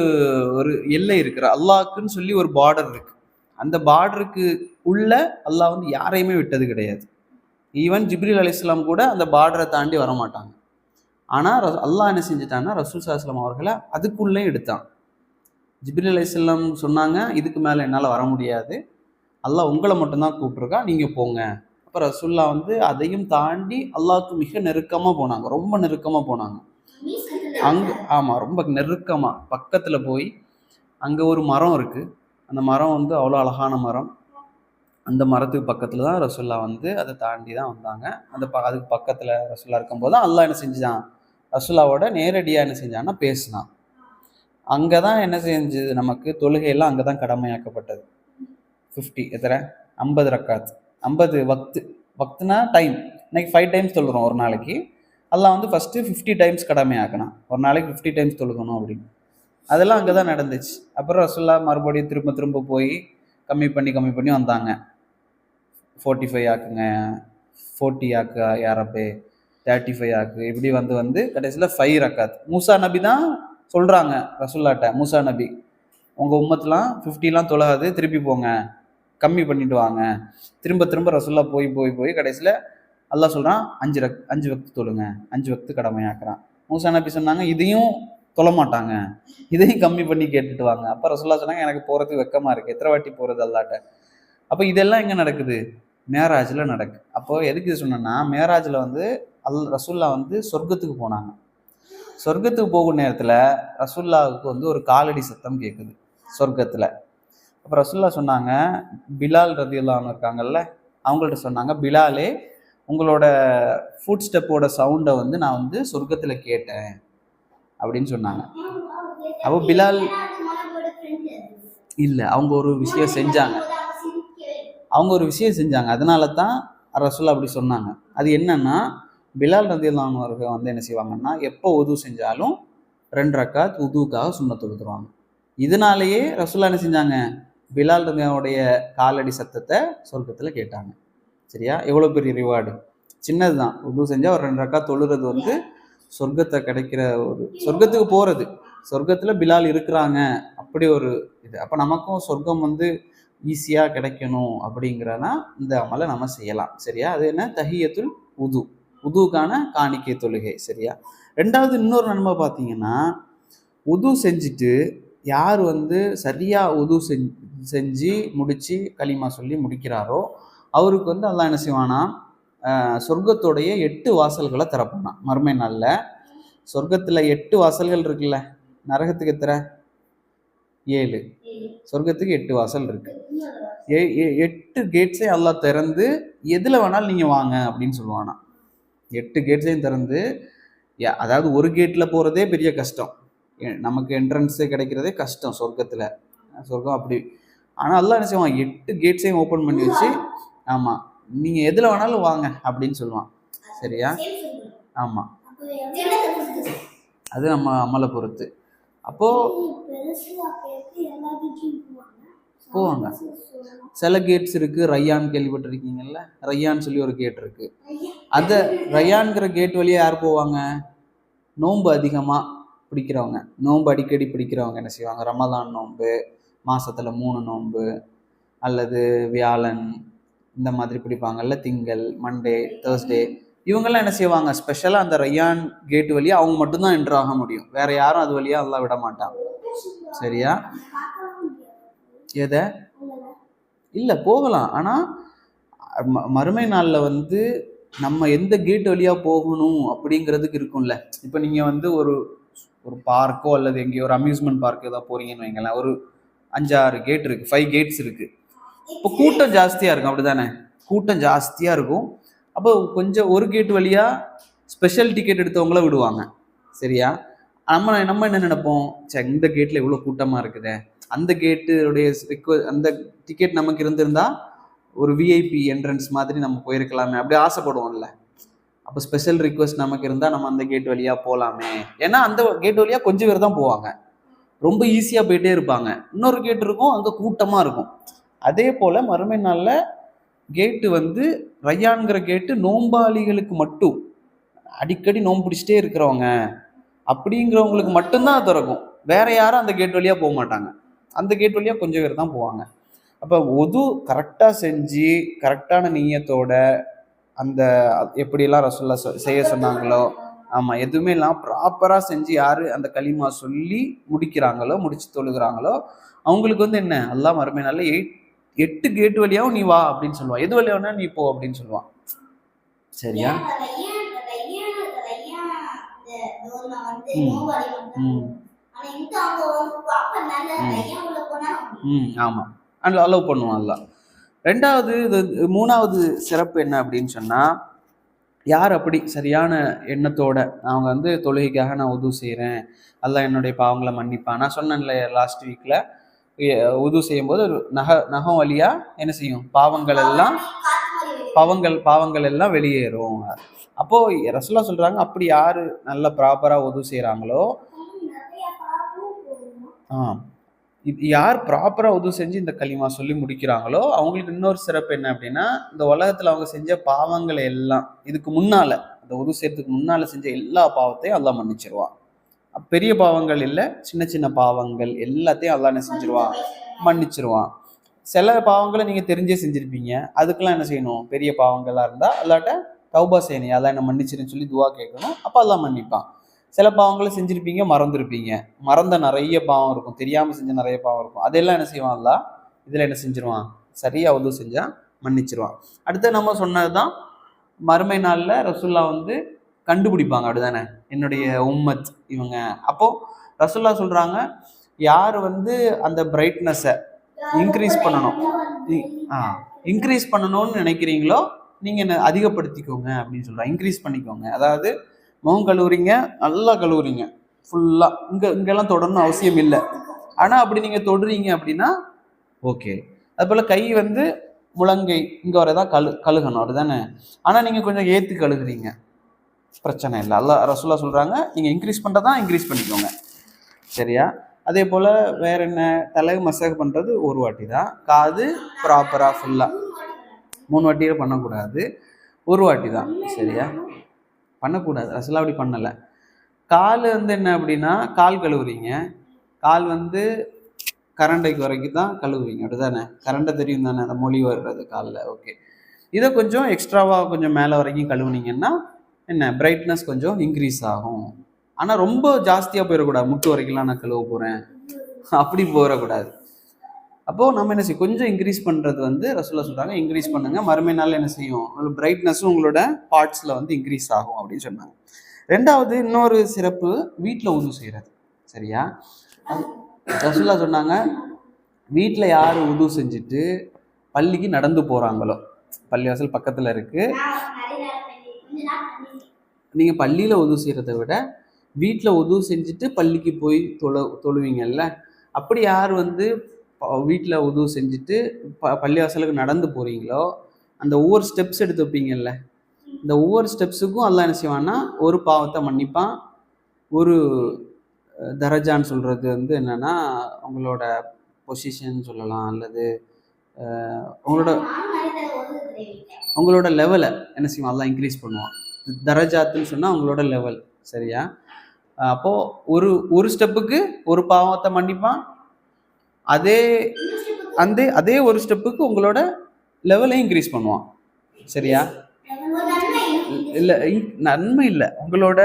எல்லை இருக்கிற அல்லாஹ்க்குன்னு சொல்லி ஒரு பார்டர் இருக்கு. அந்த பார்டருக்கு உள்ள அல்லாஹ் வந்து யாரையுமே விட்டது கிடையாது. ஈவன் ஜிப்ரீல் அலைஹிஸ்ஸலாம் கூட அந்த பார்டரை தாண்டி வரமாட்டாங்க. ஆனால் அல்லாஹ் என்ன செஞ்சுட்டான்னா ரசூல் ஸல்லல்லாஹு அலைஹி வஸல்லம் அவர்களை அதுக்குள்ளே எடுத்தான். ஜிப்ரீல் அலைஹிஸ்ஸலாம் சொன்னாங்க, இதுக்கு மேலே என்னால் வர முடியாது, அல்லாஹ் உங்களை மட்டும்தான் கூப்பிட்ருக்கா, நீங்கள் போங்க. அப்போ ரசூல்லா வந்து அதையும் தாண்டி அல்லாஹ்க்கு மிக நெருக்கமாக போனாங்க, ரொம்ப நெருக்கமாக போனாங்க. அங்கே, ஆமாம், ரொம்ப நெருக்கமாக பக்கத்தில் போய் அங்கே ஒரு மரம் இருக்குது. அந்த மரம் வந்து அவ்வளோ அழகான மரம். அந்த மரத்துக்கு பக்கத்தில் தான் ரசூல்லா வந்து அதை தாண்டி தான் வந்தாங்க. அதுக்கு பக்கத்தில் ரசூல்லா இருக்கும்போது தான் அல்லாஹ் என்ன செஞ்சான்? ரசூல்லாவோட நேரடியாக என்ன செஞ்சான்னா பேசினான். அங்கே தான் என்ன செஞ்சது? நமக்கு தொழுகையெல்லாம் அங்கே தான் கடமையாக்கப்பட்டது. 50 ரக்காத், 50 வக்துனா டைம். இன்னைக்கு 5 டைம்ஸ் தொழுகிறோம் ஒரு நாளைக்கு. அல்லாஹ் வந்து ஃபஸ்ட்டு 50 டைம்ஸ் கடமையாக்கினான். ஒரு நாளைக்கு 50 டைம்ஸ் தொழுகணும் அப்படின்னு. அதெல்லாம் அங்கே தான் நடந்துச்சு. அப்புறம் ரசூல்லா மறுபடியும் திரும்ப போய் கம்மி பண்ணி வந்தாங்க. 45 ஆக்குங்க, 40 ஆக்கு யாரப்பே, 35 ஆக்கு, இப்படி வந்து கடைசியில் 5 ரக்காத். மூசா நபி தான் சொல்கிறாங்க ரசூல்லாட்ட, மூசா நபி உங்கள் உம்மத்துலாம் 50லாம் தொழாது, திருப்பி போங்க, கம்மி பண்ணிட்டு வாங்க. திரும்ப ரசூல்லா போய் கடைசியில் அல்லாஹ் சொல்கிறான் 5 வக்து தொழுங்க, 5 வக்து கடமையாக்குறான். மூசா நபி சொன்னாங்க இதையும் தொழ மாட்டாங்க, இதையும் கம்மி பண்ணி கேட்டுட்டு வாங்க. அப்போ ரசூல்லா சொன்னாங்க எனக்கு போகிறதுக்கு வெக்கமாக இருக்குது, எத்தனை வாட்டி போகிறது அல்லாட்ட. அப்போ இதெல்லாம் எங்கே நடக்குது? மேராஜில் நடக்கு. அப்போது எதுக்கு இது சொன்னேன்னா, மேராஜில் வந்து ரசூல்லா வந்து சொர்க்கத்துக்கு போனாங்க. சொர்க்கத்துக்கு போகும் நேரத்தில் ரசூல்லாவுக்கு வந்து ஒரு காலடி சத்தம் கேட்குது சொர்க்கத்தில். அப்போ ரசூல்லா சொன்னாங்க, பிலால் ரலியல்லாஹு அன்ஹு இருக்காங்கல்ல, அவங்கள்ட்ட சொன்னாங்க, பிலாலே உங்களோட ஃபுட் ஸ்டெப்போட சவுண்டை வந்து நான் வந்து சொர்க்கத்தில் கேட்டேன் அப்படின்னு சொன்னாங்க. அப்போ பிலால் இல்லை, அவங்க ஒரு விஷயம் செஞ்சாங்க. அதனால தான் ரசூலுல்லாஹ் அப்படி சொன்னாங்க. அது என்னன்னா, பிலால் ரலியல்லாஹு அன்ஹு அவர்கள் வந்து என்ன செய்வாங்கன்னா, எப்போ உது செஞ்சாலும் 2 ரக்காத் உதுவுக்காக சுன்னத் தொழுதுருவாங்க. இதனாலேயே ரசூலுல்லாஹ் என்ன செஞ்சாங்க, பிலால் ரலியல்லாஹுடைய காலடி சத்தத்தை சொர்க்கத்துல கேட்டாங்க. சரியா? எவ்வளவு பெரிய ரிவார்டு. சின்னதுதான். உது செஞ்சா ஒரு 2 ரக்காத் தொழுறது வந்து சொர்க்கத்தை கிடைக்கிற ஒரு சொர்க்கத்துக்கு போறது. சொர்க்கத்துல பிலால் இருக்கிறாங்க, அப்படி ஒரு இது. அப்ப நமக்கும் சொர்க்கம் வந்து ஈஸியா கிடைக்கணும் அப்படிங்கிறனா இந்த அமலை நம்ம செய்யலாம். சரியா? அது என்ன, தஹியத்துல் உது, உதுவுக்கான காணிக்கை தொழுகை. சரியா? ரெண்டாவது இன்னொரு நன்மை பார்த்தீங்கன்னா, உது செஞ்சுட்டு யார் வந்து சரியா உது செஞ்சு முடிச்சு களிமா சொல்லி முடிக்கிறாரோ அவருக்கு வந்து அல்லாஹ் என்ன செய்வானா, சொர்க்கத்தோடைய 8 வாசல்களை திறப்பானா மறுமை நாள்ல. சொர்க்கத்துல 8 வாசல்கள் இருக்குல்ல, நரகத்துக்கு எத்தனை? 7. சொர்க்கத்துக்கு 8 வாசல் இருக்கு. 8 கேட்ஸை அல்லாஹ் திறந்து எதுல வேணாலும் நீங்க வாங்க அப்படின்னு சொல்லுவானா. 8 கேட்ஸையும் திறந்து, அதாவது ஒரு கேட்ல போறதே பெரிய கஷ்டம், நமக்கு என்ட்ரன்ஸ் கிடைக்கிறதே கஷ்டம் சொர்க்கத்துல. சொர்க்கம் அப்படி. ஆனா அல்லாஹ் என்ன செய்வான், 8 கேட்ஸையும் ஓப்பன் பண்ணி வச்சு, ஆமா நீங்க எதுல வேணாலும் வாங்க அப்படின்னு சொல்லுவான். சரியா? ஆமா, அது நம்ம அமலை பொறுத்து. அப்போ போவாங்க. சில கேட்ஸ் இருக்கு, ரய்யான் கேள்விப்பட்டிருக்கீங்கல்ல, ரய்யான் சொல்லி ஒரு கேட் இருக்கு. அந்த ரய்யான்கிற கேட் வழியா யார் போவாங்க, நோன்பு அதிகமா பிடிக்கிறவங்க, நோன்பு அடிக்கடி பிடிக்கிறவங்க என்ன செய்வாங்க, ரமலான் நோன்பு, மாசத்துல 3 நோன்பு அல்லது வியாழன் இந்த மாதிரி பிடிப்பாங்கல்ல, திங்கள், மண்டே, தேர்ஸ்டே, இவங்கெல்லாம் என்ன செய்வாங்க, ஸ்பெஷலாக அந்த ரய்யான் கேட் வழியாக அவங்க மட்டும்தான் என்ட்ரு ஆக முடியும், வேற யாரும் அது வழியாக எல்லாம் விட மாட்டாங்க. சரியா? எதை இல்லை போகலாம், ஆனால் மறுமை நாளில் வந்து நம்ம எந்த கேட் வழியாக போகணும் அப்படிங்கிறதுக்கு இருக்கும்ல. இப்போ நீங்கள் வந்து ஒரு பார்க்கோ அல்லது எங்கேயோ ஒரு அம்யூஸ்மெண்ட் பார்க் ஏதாவது போறீங்கன்னு வைங்களேன், ஒரு 5-6 கேட் இருக்கு, 5 கேட்ஸ் இருக்கு. இப்போ கூட்டம் ஜாஸ்தியாக இருக்கும், அப்படிதானே? கூட்டம் ஜாஸ்தியாக இருக்கும். அப்போ கொஞ்சம் ஒரு கேட் வழியா ஸ்பெஷல் டிக்கெட் எடுத்தவங்கள விடுவாங்க. சரியா? நம்ம என்ன நினைப்போம், சரி இந்த கேட்ல இவ்வளோ கூட்டமா இருக்குதே, அந்த கேட்டுடைய அந்த டிக்கெட் நமக்கு இருந்திருந்தா ஒரு விஐபி என்ட்ரன்ஸ் மாதிரி நம்ம போயிருக்கலாமே, அப்படி ஆசைப்படுவோம்ல. அப்போ ஸ்பெஷல் ரிக்வெஸ்ட் நமக்கு இருந்தால் நம்ம அந்த கேட் வழியா போகலாமே. ஏன்னா அந்த கேட் வழியா கொஞ்சம் பேர் தான் போவாங்க, ரொம்ப ஈஸியாக போயிட்டே இருப்பாங்க. இன்னொரு கேட் இருக்கும், அங்கே கூட்டமாக இருக்கும். அதே போல் மறுமை நாளில் கேட்டு வந்து ரய்யான்கிற கேட்டு நோம்பாளிகளுக்கு மட்டும், அடிக்கடி நோம்பு பிடிச்சிட்டே இருக்கிறவங்க அப்படிங்கிறவங்களுக்கு மட்டும்தான் திறக்கும். வேற யாரும் அந்த கேட் வழியாக போக மாட்டாங்க. அந்த கேட் வழியாக கொஞ்சம் பேர் தான் போவாங்க. அப்போ உது கரெக்டாக செஞ்சு கரெக்டான நீயத்தோட அந்த எப்படியெல்லாம் ரசூலுல்லாஹ் செய்ய சொன்னாங்களோ, ஆமாம் எதுவுமே இல்லாமல் ப்ராப்பராக செஞ்சு யார் அந்த களிமா சொல்லி முடிக்கிறாங்களோ, முடிச்சு தொழுகிறாங்களோ, அவங்களுக்கு வந்து என்ன, அல்லாஹ் மறுமை நாள்ல 8 கேட் வழியாவும் நீ வா அப்படின்னு சொல்லுவான், எது வழியா வேணா நீ போ அப்படின்னு சொல்லுவான். சரியா? ஆமா, அலோவ் பண்ணுவான் அல்ல. ரெண்டாவது, மூணாவது சிறப்பு என்ன அப்படின்னு சொன்னா, யார் அப்படி சரியான எண்ணத்தோட அவங்க வந்து தொழுகைக்காக நான் உது செய்கிறேன், அல்லாஹ் என்னுடைய பாவங்களை மன்னிப்பான். நான் சொன்னேன்ல லாஸ்ட் வீக்ல, உது செய்யும் போது ஒரு நகம் வழியா என்ன செய்யும், பாவங்கள் எல்லாம் வெளியேறும். அப்போ ரசூலுல்லாஹ் சொல்றாங்க, அப்படி யாரு நல்ல ப்ராப்பரா உது செய்யறாங்களோ, யார் ப்ராப்பரா உது செஞ்சு இந்த களிமா சொல்லி முடிக்கிறாங்களோ அவங்களுக்கு இன்னொரு சிறப்பு என்ன அப்படின்னா, இந்த உலகத்துல அவங்க செஞ்ச பாவங்களை எல்லாம், இதுக்கு முன்னால அந்த உது செய்யறதுக்கு முன்னால செஞ்ச எல்லா பாவத்தையும் அல்லாஹ் மன்னிச்சிருவான். பெரிய பாவங்கள் இல்லை, சின்ன சின்ன பாவங்கள் எல்லாத்தையும் அல்லாஹ் என்ன செஞ்சிருவான், மன்னிச்சிருவான். சில பாவங்களை நீங்க தெரிஞ்சே செஞ்சிருப்பீங்க, அதுக்கெல்லாம் என்ன செய்யணும், பெரிய பாவங்களா இருந்தா அல்லாட்ட தௌபா செய்யணும், அல்லாஹ் என்ன மன்னிச்சிருன்னு சொல்லி துவா கேட்கணும், அப்ப அல்லாஹ் மன்னிப்பான். சில பாவங்களை செஞ்சிருப்பீங்க, மறந்துருப்பீங்க, மறந்த நிறைய பாவம் இருக்கும், தெரியாம செஞ்ச நிறைய பாவம் இருக்கும், அதெல்லாம் என்ன செய்வான் அல்லாஹ் இதுல என்ன செஞ்சிருவான், சரியா உது செஞ்சா மன்னிச்சிருவான். அடுத்து நம்ம சொன்னதுதான், மறுமை நாள்ல ரசூலுல்லாஹ் வந்து கண்டுபிடிப்பாங்க, அப்படிதானே, என்னுடைய உம்மத் இவங்க. அப்போ ரசூலுல்லாஹ் சொல்றாங்க, யார் வந்து அந்த பிரைட்னஸை இன்க்ரீஸ் பண்ணணும்னு நினைக்கிறீங்களோ நீங்க என்ன அதிகப்படுத்திக்கோங்க அப்படின்னு சொல்றாங்க. இன்க்ரீஸ் பண்ணிக்கோங்க, அதாவது முகம் கழுவுறீங்க, நல்லா கழுவுறீங்க ஃபுல்லா, இங்கெல்லாம் தொடரணும் அவசியம் இல்லை, ஆனா அப்படி நீங்க தொடுறீங்க அப்படின்னா ஓகே. அது போல கை வந்து முழங்கை இங்க வரதான் கழுகணும் அப்படிதானே. ஆனா நீங்க கொஞ்சம் ஏத்து கழுகுறீங்க, பிரச்சனை இல்லை. அல்லாஹ் ரசூலா சொல்றாங்க நீங்க இன்க்ரீஸ் பண்றதா இன்க்ரீஸ் பண்ணிக்கோங்க, சரியா. அதே போல வேற என்ன, தலை மசாஜ் பண்றது ஒரு வாட்டி தான். காது ப்ராப்பரா ஃபுல்லா 3 வாட்டியே பண்ணக்கூடாது, ஒரு வாட்டி தான், சரியா. பண்ணக்கூடாது, ரசூலா அப்படி பண்ணலை. கால் வந்து என்ன அப்படின்னா, கால் கழுவுறீங்க, கால் வந்து கரண்டைக்கு வரைக்கும் தான் கழுவுவீங்க அப்படிதானே. கரண்டை தெரியும் தானே, அந்த மொழி வர்றது காலில். ஓகே, இதை கொஞ்சம் எக்ஸ்ட்ராவாக கொஞ்சம் மேலே வரைக்கும் கழுவுனீங்கன்னா என்ன, பிரைட்னஸ் கொஞ்சம் இன்க்ரீஸ் ஆகும். ஆனால் ரொம்ப ஜாஸ்தியாக போயிடக்கூடாது, முட்டு வரைக்கும்லாம் நான் கழுவ போகிறேன் அப்படி போயிடக்கூடாது. அப்போது நம்ம என்ன செய்யும், கொஞ்சம் இன்க்ரீஸ் பண்ணுறது வந்து ரசூலா சொல்கிறாங்க இன்க்ரீஸ் பண்ணுங்கள், மறுமை நாள் என்ன செய்யும், பிரைட்னஸும் உங்களோட பார்ட்ஸில் வந்து இன்க்ரீஸ் ஆகும் அப்படின்னு சொன்னாங்க. ரெண்டாவது இன்னொரு சிறப்பு, வீட்டில் உது செய்கிறது, சரியா. ரசூலா சொன்னாங்க வீட்டில் யார் உது செஞ்சுட்டு பள்ளிக்கு நடந்து போகிறாங்களோ, பள்ளிவாசல் பக்கத்தில் இருக்குது, நீங்கள் பள்ளியில் உது செய்கிறத விட வீட்டில் உது செஞ்சுட்டு பள்ளிக்கு போய் தொழுவீங்கல்ல, அப்படி யார் வந்து வீட்டில் உது செஞ்சுட்டு பள்ளிவாசலுக்கு நடந்து போகிறீங்களோ, அந்த ஒவ்வொரு ஸ்டெப்ஸ் எடுத்து வைப்பீங்கல்ல, இந்த ஒவ்வொரு ஸ்டெப்ஸுக்கும் அல்லாஹ் என்ன செய்வான்னா ஒரு பாவத்தை மன்னிப்பான். ஒரு தரஜான்னு சொல்கிறது வந்து என்னென்னா உங்களோட பொசிஷன் சொல்லலாம், அல்லது உங்களோட லெவலை என்ன செய்வான் அல்லாஹ் இன்க்ரீஸ் பண்ணுவான். தரஜாத்துன்னு சொன்னால் உங்களோட லெவல், சரியா. அப்போது ஒரு ஸ்டெப்புக்கு ஒரு பாவத்தை மன்னிப்பான், அதே ஒரு ஸ்டெப்புக்கு உங்களோட லெவலையும் இன்க்ரீஸ் பண்ணுவான், சரியா. இல்லை, நன்மை இல்லை, உங்களோட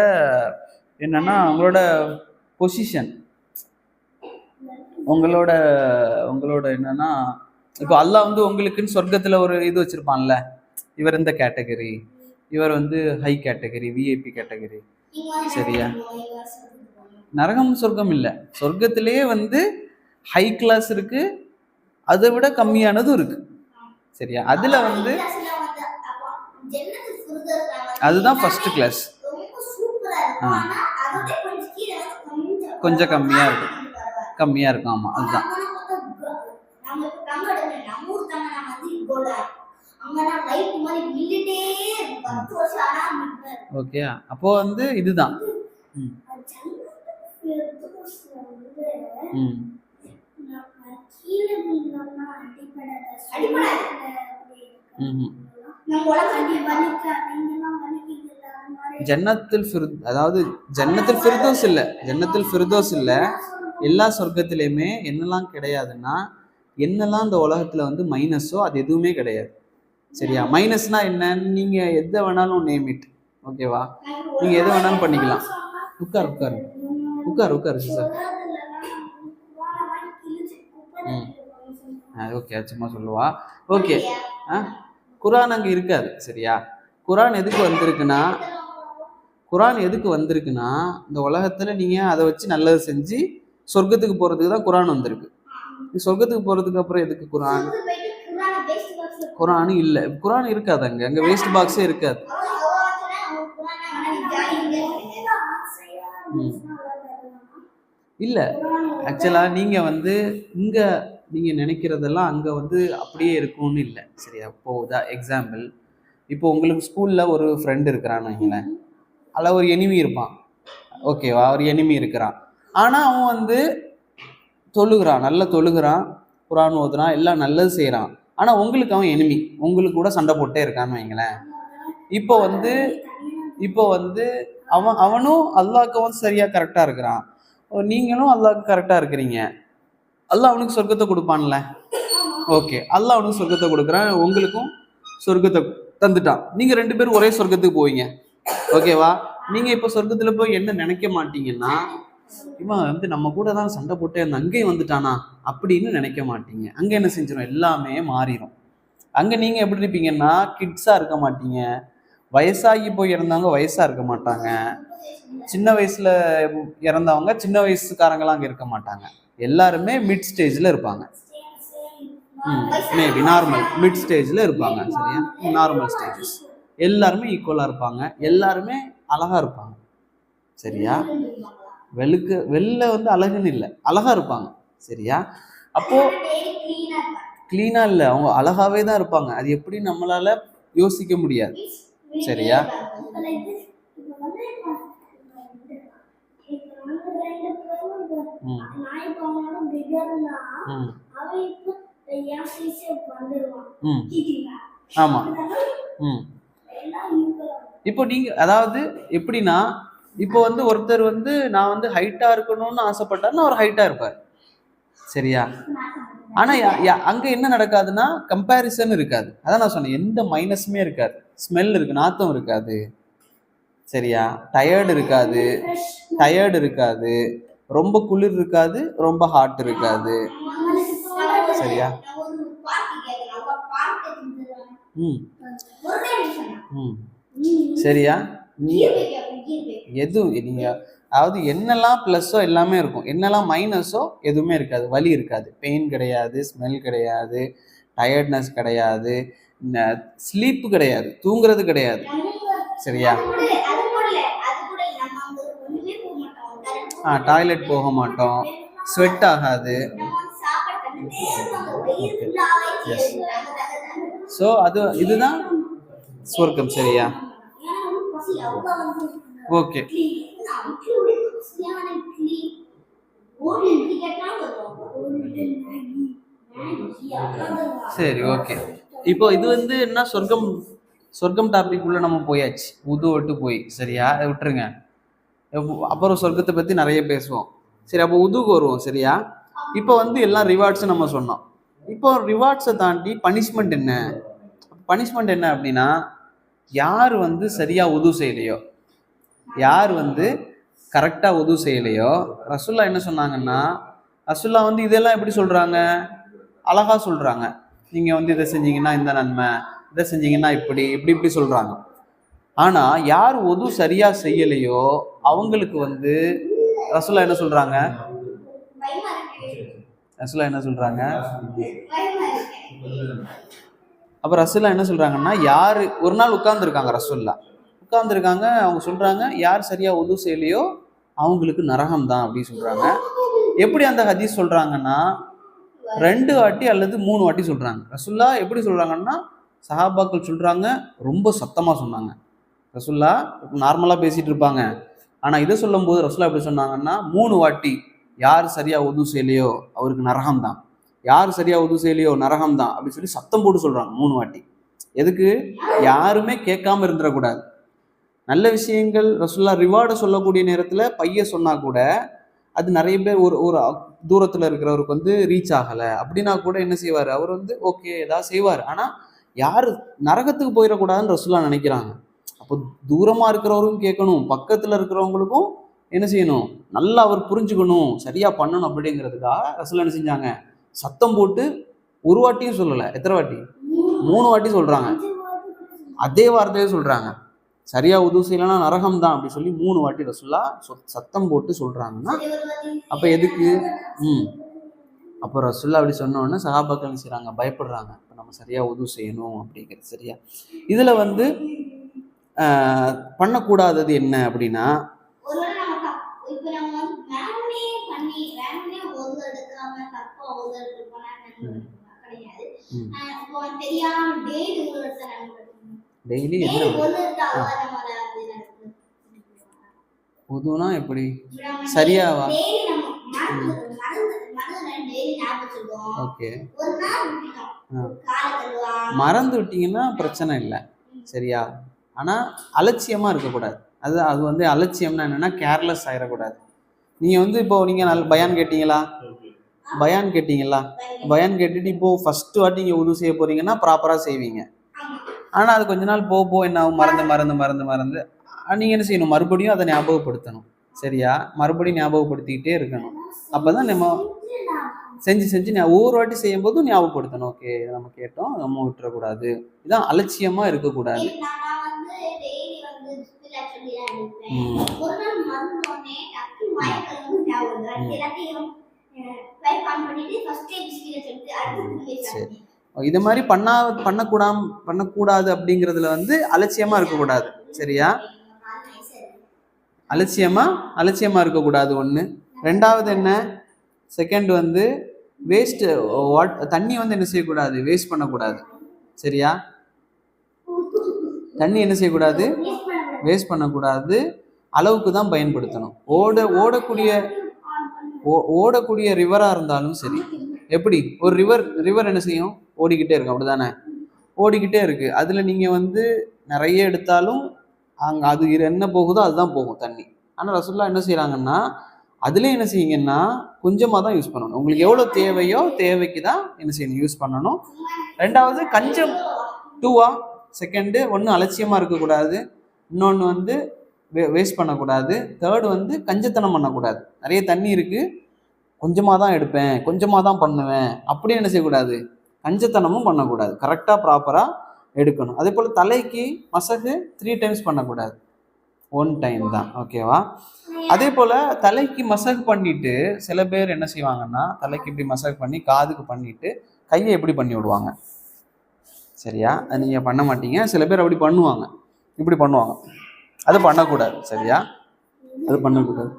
என்னன்னா உங்களோட பொசிஷன், உங்களோட என்னன்னா இப்போ அல்லாஹ் வந்து உங்களுக்குன்னு சொர்க்கத்தில் ஒரு இது வச்சிருப்பான்ல, இவர் இந்த கேட்டகரி, இவர் வந்து ஹை கேட்டகரி, விஐபி கேட்டகரி, சரியா. நரகம் சொர்க்கம் இல்லை, சொர்க்கத்திலேயே வந்து ஹை கிளாஸ் இருக்கு, அதை விட கம்மியானதும் இருக்கு, சரியா. அதுல வந்து அதுதான் ஃபர்ஸ்ட் கிளாஸ், கொஞ்சம் கம்மியா இருக்கும், ஆமா அதுதான். ஓகே, அப்போ வந்து இதுதான் அதாவது ஜன்னத்துல் ஃபிர்தௌஸ் இல்ல, எல்லா சொர்க்கத்திலையுமே என்னெல்லாம் கிடையாதுன்னா, என்னெல்லாம் இந்த உலகத்துல வந்து மைனஸோ அது எதுவுமே கிடையாது, சரியா. மைனஸ்னா என்ன, நீங்க எதை வேணாலும் நேம் இட், ஓகேவா, நீங்க எதை வேணாலும் பண்ணிக்கலாம். உட்காரு சார். ஓகே, சும்மா சொல்லுவா. ஓகே, குரான் அங்கே இருக்காது, சரியா. குரான் எதுக்கு வந்திருக்குன்னா இந்த உலகத்துல நீங்க அதை வச்சு நல்லது செஞ்சு சொர்க்கத்துக்கு போறதுக்கு தான் குரான் வந்திருக்கு. சொர்க்கத்துக்கு போறதுக்கு அப்புறம் எதுக்கு குரான் இல்லை, குரான் இருக்காது அங்க வேஸ்ட் பாக்ஸே இருக்காது. இல்லை, ஆக்சுவலா நீங்க வந்து இங்க நீங்க நினைக்கிறதெல்லாம் அங்க வந்து அப்படியே இருக்கும்னு இல்லை, சரியா. இப்போ எக்ஸாம்பிள், இப்போ உங்களுக்கு ஸ்கூல்ல ஒரு ஃப்ரெண்டு இருக்கிறான்னு வைங்களேன், அதில் ஒரு எனிமி இருப்பான், ஓகேவா, ஒரு எனிமி இருக்கிறான். ஆனா அவன் வந்து நல்லா தொழுகிறான், குரான் ஓதுறான், எல்லாம் நல்லது செய்யறான். ஆனா உங்களுக்கு அவன் எனிமி, உங்களுக்கு கூட சண்டை போட்டே இருக்கான்னு வைங்களேன். இப்போ வந்து அவனும் அல்லாஹ்க்கு அவன் சரியா கரெக்டா இருக்கிறான், நீங்களும் அல்லாஹ்க்கு கரெக்டா இருக்கிறீங்க, அல்லாஹ் அவனுக்கு சொர்க்கத்தை கொடுப்பான்ல. ஓகே, அல்லாஹ் அவனுக்கு சொர்க்கத்தை கொடுக்குறான், உங்களுக்கும் சொர்க்கத்தை தந்துட்டான், நீங்க 2 பேரும் ஒரே சொர்க்கத்துக்கு போவீங்க, ஓகேவா. நீங்க இப்ப சொர்க்கத்துல போய் என்ன நினைக்க மாட்டீங்கன்னா, இவன் வந்து நம்ம கூட தான் சண்டை போட்டே இருந்தான், அங்கேயும் வந்துட்டானா அப்படின்னு நினைக்க மாட்டீங்க. அங்க என்ன செஞ்சிடும், எல்லாமே மாறிடும். அங்க நீங்க எப்படி இருப்பீங்கன்னா, கிட்ஸா இருக்க மாட்டீங்க, வயசாகி போய் இறந்தவங்க வயசா இருக்க மாட்டாங்க, சின்ன வயசுல இறந்தவங்க சின்ன வயசுக்காரங்களாம் அங்க இருக்க மாட்டாங்க, எல்லாருமே மிட் ஸ்டேஜ்ல இருப்பாங்க. மேபி நார்மல் மிட் ஸ்டேஜ்ல இருப்பாங்க, சரியா. நார்மல் ஸ்டேஜஸ் எல்லாருமே ஈக்குவலா இருப்பாங்க, எல்லாருமே அழகா இருப்பாங்க, சரியா. வெளில வந்து அழகுன்னு இல்லை, அழகா இருப்பாங்க, சரியா? அப்போ டெய்லி க்ளீனா இருப்பாங்க. கிளீனா இல்லை, அவங்க அழகாவே தான் இருப்பாங்க. அது எப்படி நம்மளால யோசிக்க முடியாது. சரியா? ம் ம் ம் ஆமா. ம் இப்போ நீங்க அதாவது எப்படின்னா, இப்போ வந்து ஒருத்தர் வந்து நான் வந்து ஹைட்டா இருக்கணும்னு ஆசைப்பட்டாருன்னா அவர் ஹைட்டா இருப்பார். சரியா? ஆனா அங்க என்ன நடக்காதுன்னா கம்பேரிசன் இருக்காது. அதான் நான் சொன்னேன், எந்த மைனஸுமே இருக்காது. ஸ்மெல் இருக்கு, நாத்தம் இருக்காது. சரியா? டயர்டு இருக்காது, ரொம்ப குளிர் இருக்காது, ரொம்ப ஹாட் இருக்காது. சரியா? ம் ம் சரியா? எது நீங்க அதாவது என்னெல்லாம் ப்ளஸ்ஸோ எல்லாமே இருக்கும், என்னெல்லாம் மைனஸோ எதுவுமே இருக்காது. வலி இருக்காது, பெயின் கிடையாது, ஸ்மெல் கிடையாது, டயர்ட்னஸ் கிடையாது, ஸ்லீப்பு கிடையாது, தூங்குறது கிடையாது. சரியா? டாய்லெட் போக மாட்டோம், ஸ்வெட் ஆகாது. ஸோ இதுதான் சொர்க்கம். சரியா? ஓகே. சரி, ஓகே. இப்போ இது வந்து என்ன, சொர்க்கம் டாபிக் உள்ள நம்ம போயாச்சு, உது விட்டு போய். சரியா? அதை விட்டுருங்க. அப்புறம் சொர்க்கத்தை பத்தி நிறைய பேசுவோம். சரி, அப்போ உதுக்கு வருவோம். சரியா? இப்போ வந்து எல்லாம் ரிவார்ட்ஸ் நம்ம சொன்னோம். இப்போ ரிவார்ட்ஸை தாண்டி பனிஷ்மெண்ட் என்ன? பனிஷ்மெண்ட் என்ன அப்படின்னா, யார் வந்து சரியா உது செய்யலையோ, யார் வந்து கரெக்டா உது செய்யலையோ, ரசூல்லா என்ன சொன்னாங்கன்னா, ரசூல்லா வந்து இதெல்லாம் எப்படி சொல்றாங்க, அழகா சொல்றாங்க. நீங்க வந்து இதை செஞ்சீங்கன்னா இந்த நன்மை, இதை செஞ்சீங்கன்னா இப்படி இப்படி இப்படி சொல்றாங்க. ஆனா யார் உது சரியா செய்யலையோ அவங்களுக்கு வந்து ரசூல்லா என்ன சொல்றாங்க, அப்ப ரசூல்லா என்ன சொல்றாங்கன்னா, யாரு ஒரு நாள் உட்கார்ந்துருக்காங்க, உட்கார்ந்துருக்காங்க, அவங்க சொல்றாங்க யார் சரியா உது செய்யலையோ அவங்களுக்கு நரகம் தான் அப்படின்னு சொல்றாங்க. எப்படி அந்த ஹதீஸ் சொல்றாங்கன்னா 2 வாட்டி அல்லது 3 வாட்டி சொல்றாங்க. ரசூல்லா எப்படி சொல்றாங்கன்னா, சஹாபாக்கள் சொல்றாங்க ரொம்ப சத்தமா சொன்னாங்க. ரசூல்லா நார்மலா பேசிட்டு இருப்பாங்க, ஆனா இதை சொல்லும் போது ரசூல்லா எப்படி சொன்னாங்கன்னா 3 வாட்டி யார் சரியா உது செய்யலையோ அவருக்கு நரகம் தான், யார் சரியா உது செய்யலையோ நரகம் தான் அப்படின்னு சொல்லி சத்தம் போட்டு சொல்றாங்க 3 வாட்டி. எதுக்கு? யாருமே கேட்காம இருந்துடக்கூடாது. நல்ல விஷயங்கள் ரசூல்லா ரிவார்டு சொல்லக்கூடிய நேரத்துல பைய சொன்னா கூட அது நிறைய பேர் ஒரு ஒரு தூரத்துல இருக்கிறவருக்கு வந்து ரீச் ஆகல அப்படின்னா கூட என்ன செய்வாரு, அவர் வந்து ஓகே ஏதாவது செய்வார். ஆனா யாரு நரகத்துக்கு போயிடக்கூடாதுன்னு ரசூல்லா நினைக்கிறாங்க. அப்போ தூரமா இருக்கிறவரும் கேட்கணும், பக்கத்துல இருக்கிறவங்களுக்கும் என்ன செய்யணும், நல்லா அவர் புரிஞ்சுக்கணும், சரியா பண்ணணும் அப்படிங்கிறதுக்காக ரசூல்லா என்ன செஞ்சாங்க, சத்தம் போட்டு ஒரு வாட்டியும் சொல்லல, எத்தனை வாட்டி, 3 வாட்டி சொல்றாங்க. அதே வார்த்தையே சொல்றாங்க, சரியா உது செய்யலன்னா நரகம் தான் அப்படி சொல்லி 3 வாட்டி ரசூல்லா சத்தம் போட்டு சொல்றாங்கன்னா அப்ப எதுக்கு? அப்போ ரசூல்லா அப்படி சொன்ன உடனே சஹாபாக்கள் செய்றாங்க, பயப்படுறாங்க, இப்போ நம்ம சரியா உது செய்யணும் அப்படிங்கிறது. சரியா? இதுல வந்து பண்ணக்கூடாதது என்ன அப்படின்னா, டெய்லி உதுனா எப்படி சரியாவா? ஓகே, மறந்து விட்டீங்கன்னா பிரச்சனை இல்லை. சரியா? ஆனா அலட்சியமா இருக்கக்கூடாது. அது வந்து அலட்சியம்னா என்னன்னா கேர்லெஸ் ஆயிடக்கூடாது. நீங்க வந்து இப்போ நீங்க பயான் கேட்டீங்களா, பயான் கேட்டுட்டு இப்போ ஃபர்ஸ்ட் வாட்டி நீங்க உது செய்ய போறீங்கன்னா ப்ராப்பரா செய்வீங்க. ஆனா அது கொஞ்ச நாள் போக என்ன ஆகும், மறந்து நீங்க என்ன செய்யணும், மறுபடியும் அதை ஞாபகப்படுத்தணும். சரியா? மறுபடியும் ஞாபகப்படுத்திக்கிட்டே இருக்கணும். அப்பதான் நம்ம செஞ்சு ஒவ்வொரு வாட்டி செய்யும் போதும் ஞாபகப்படுத்தணும், ஓகே நம்ம கேட்டோம், நம்ம விட்டுறக்கூடாது. இதான் அலட்சியமா இருக்கக்கூடாது. இது மாதிரி பண்ணக்கூடாது அப்படிங்கிறதுல வந்து அலட்சியமா இருக்கக்கூடாது. சரியா? அலட்சியமா இருக்கக்கூடாது ஒண்ணு. ரெண்டாவது என்ன, செகண்ட் வந்து வேஸ்ட் தண்ணி வந்து என்ன செய்யக்கூடாது, வேஸ்ட் பண்ணக்கூடாது. சரியா? தண்ணி என்ன செய்யக்கூடாது, வேஸ்ட் பண்ணக்கூடாது. அளவுக்கு தான் பயன்படுத்தணும். ஓடக்கூடிய ரிவராக இருந்தாலும் சரி. எப்படி ஒரு ரிவர் என்ன செய்யும், ஓடிக்கிட்டே இருக்கும், அப்படிதானே? ஓடிக்கிட்டே இருக்கு. அதில் நீங்கள் வந்து நிறைய எடுத்தாலும் அங்கே அது என்ன போகுதோ அதுதான் போகும் தண்ணி. ஆனால் ரசூலுல்லாஹ் என்ன செய்கிறாங்கன்னா, அதுலேயும் என்ன செய்யுங்கன்னா கொஞ்சமாக தான் யூஸ் பண்ணணும். உங்களுக்கு எவ்வளோ தேவையோ தேவைக்கு தான் என்ன செய்யணும், யூஸ் பண்ணணும். ரெண்டாவது கஞ்சம் டூவா. செகண்டு ஒன்று அலட்சியமாக இருக்கக்கூடாது, இன்னொன்று வந்து வேஸ்ட் பண்ணக்கூடாது. தேர்டு வந்து கஞ்சத்தனம் பண்ணக்கூடாது. நிறைய தண்ணி இருக்குது, கொஞ்சமாக தான் எடுப்பேன், கொஞ்சமாக தான் பண்ணுவேன், அப்படின்னு என்ன செய்யக்கூடாது, கஞ்சத்தனமும் பண்ணக்கூடாது. கரெக்டாக ப்ராப்பராக எடுக்கணும். அதே போல் தலைக்கு மசகு 3 டைம்ஸ் பண்ணக்கூடாது, 1 டைம் தான். ஓகேவா? அதே போல் தலைக்கு மசகு பண்ணிட்டு சில பேர் என்ன செய்வாங்கன்னா, தலைக்கு இப்படி மசகு பண்ணி காதுக்கு பண்ணிட்டு கையை எப்படி பண்ணி விடுவாங்க. சரியா? அது நீங்கள் பண்ண மாட்டீங்க. சில பேர் அப்படி பண்ணுவாங்க, இப்படி பண்ணுவாங்க. அது பண்ணக்கூடாது. சரியா? அது பண்ணக்கூடாது.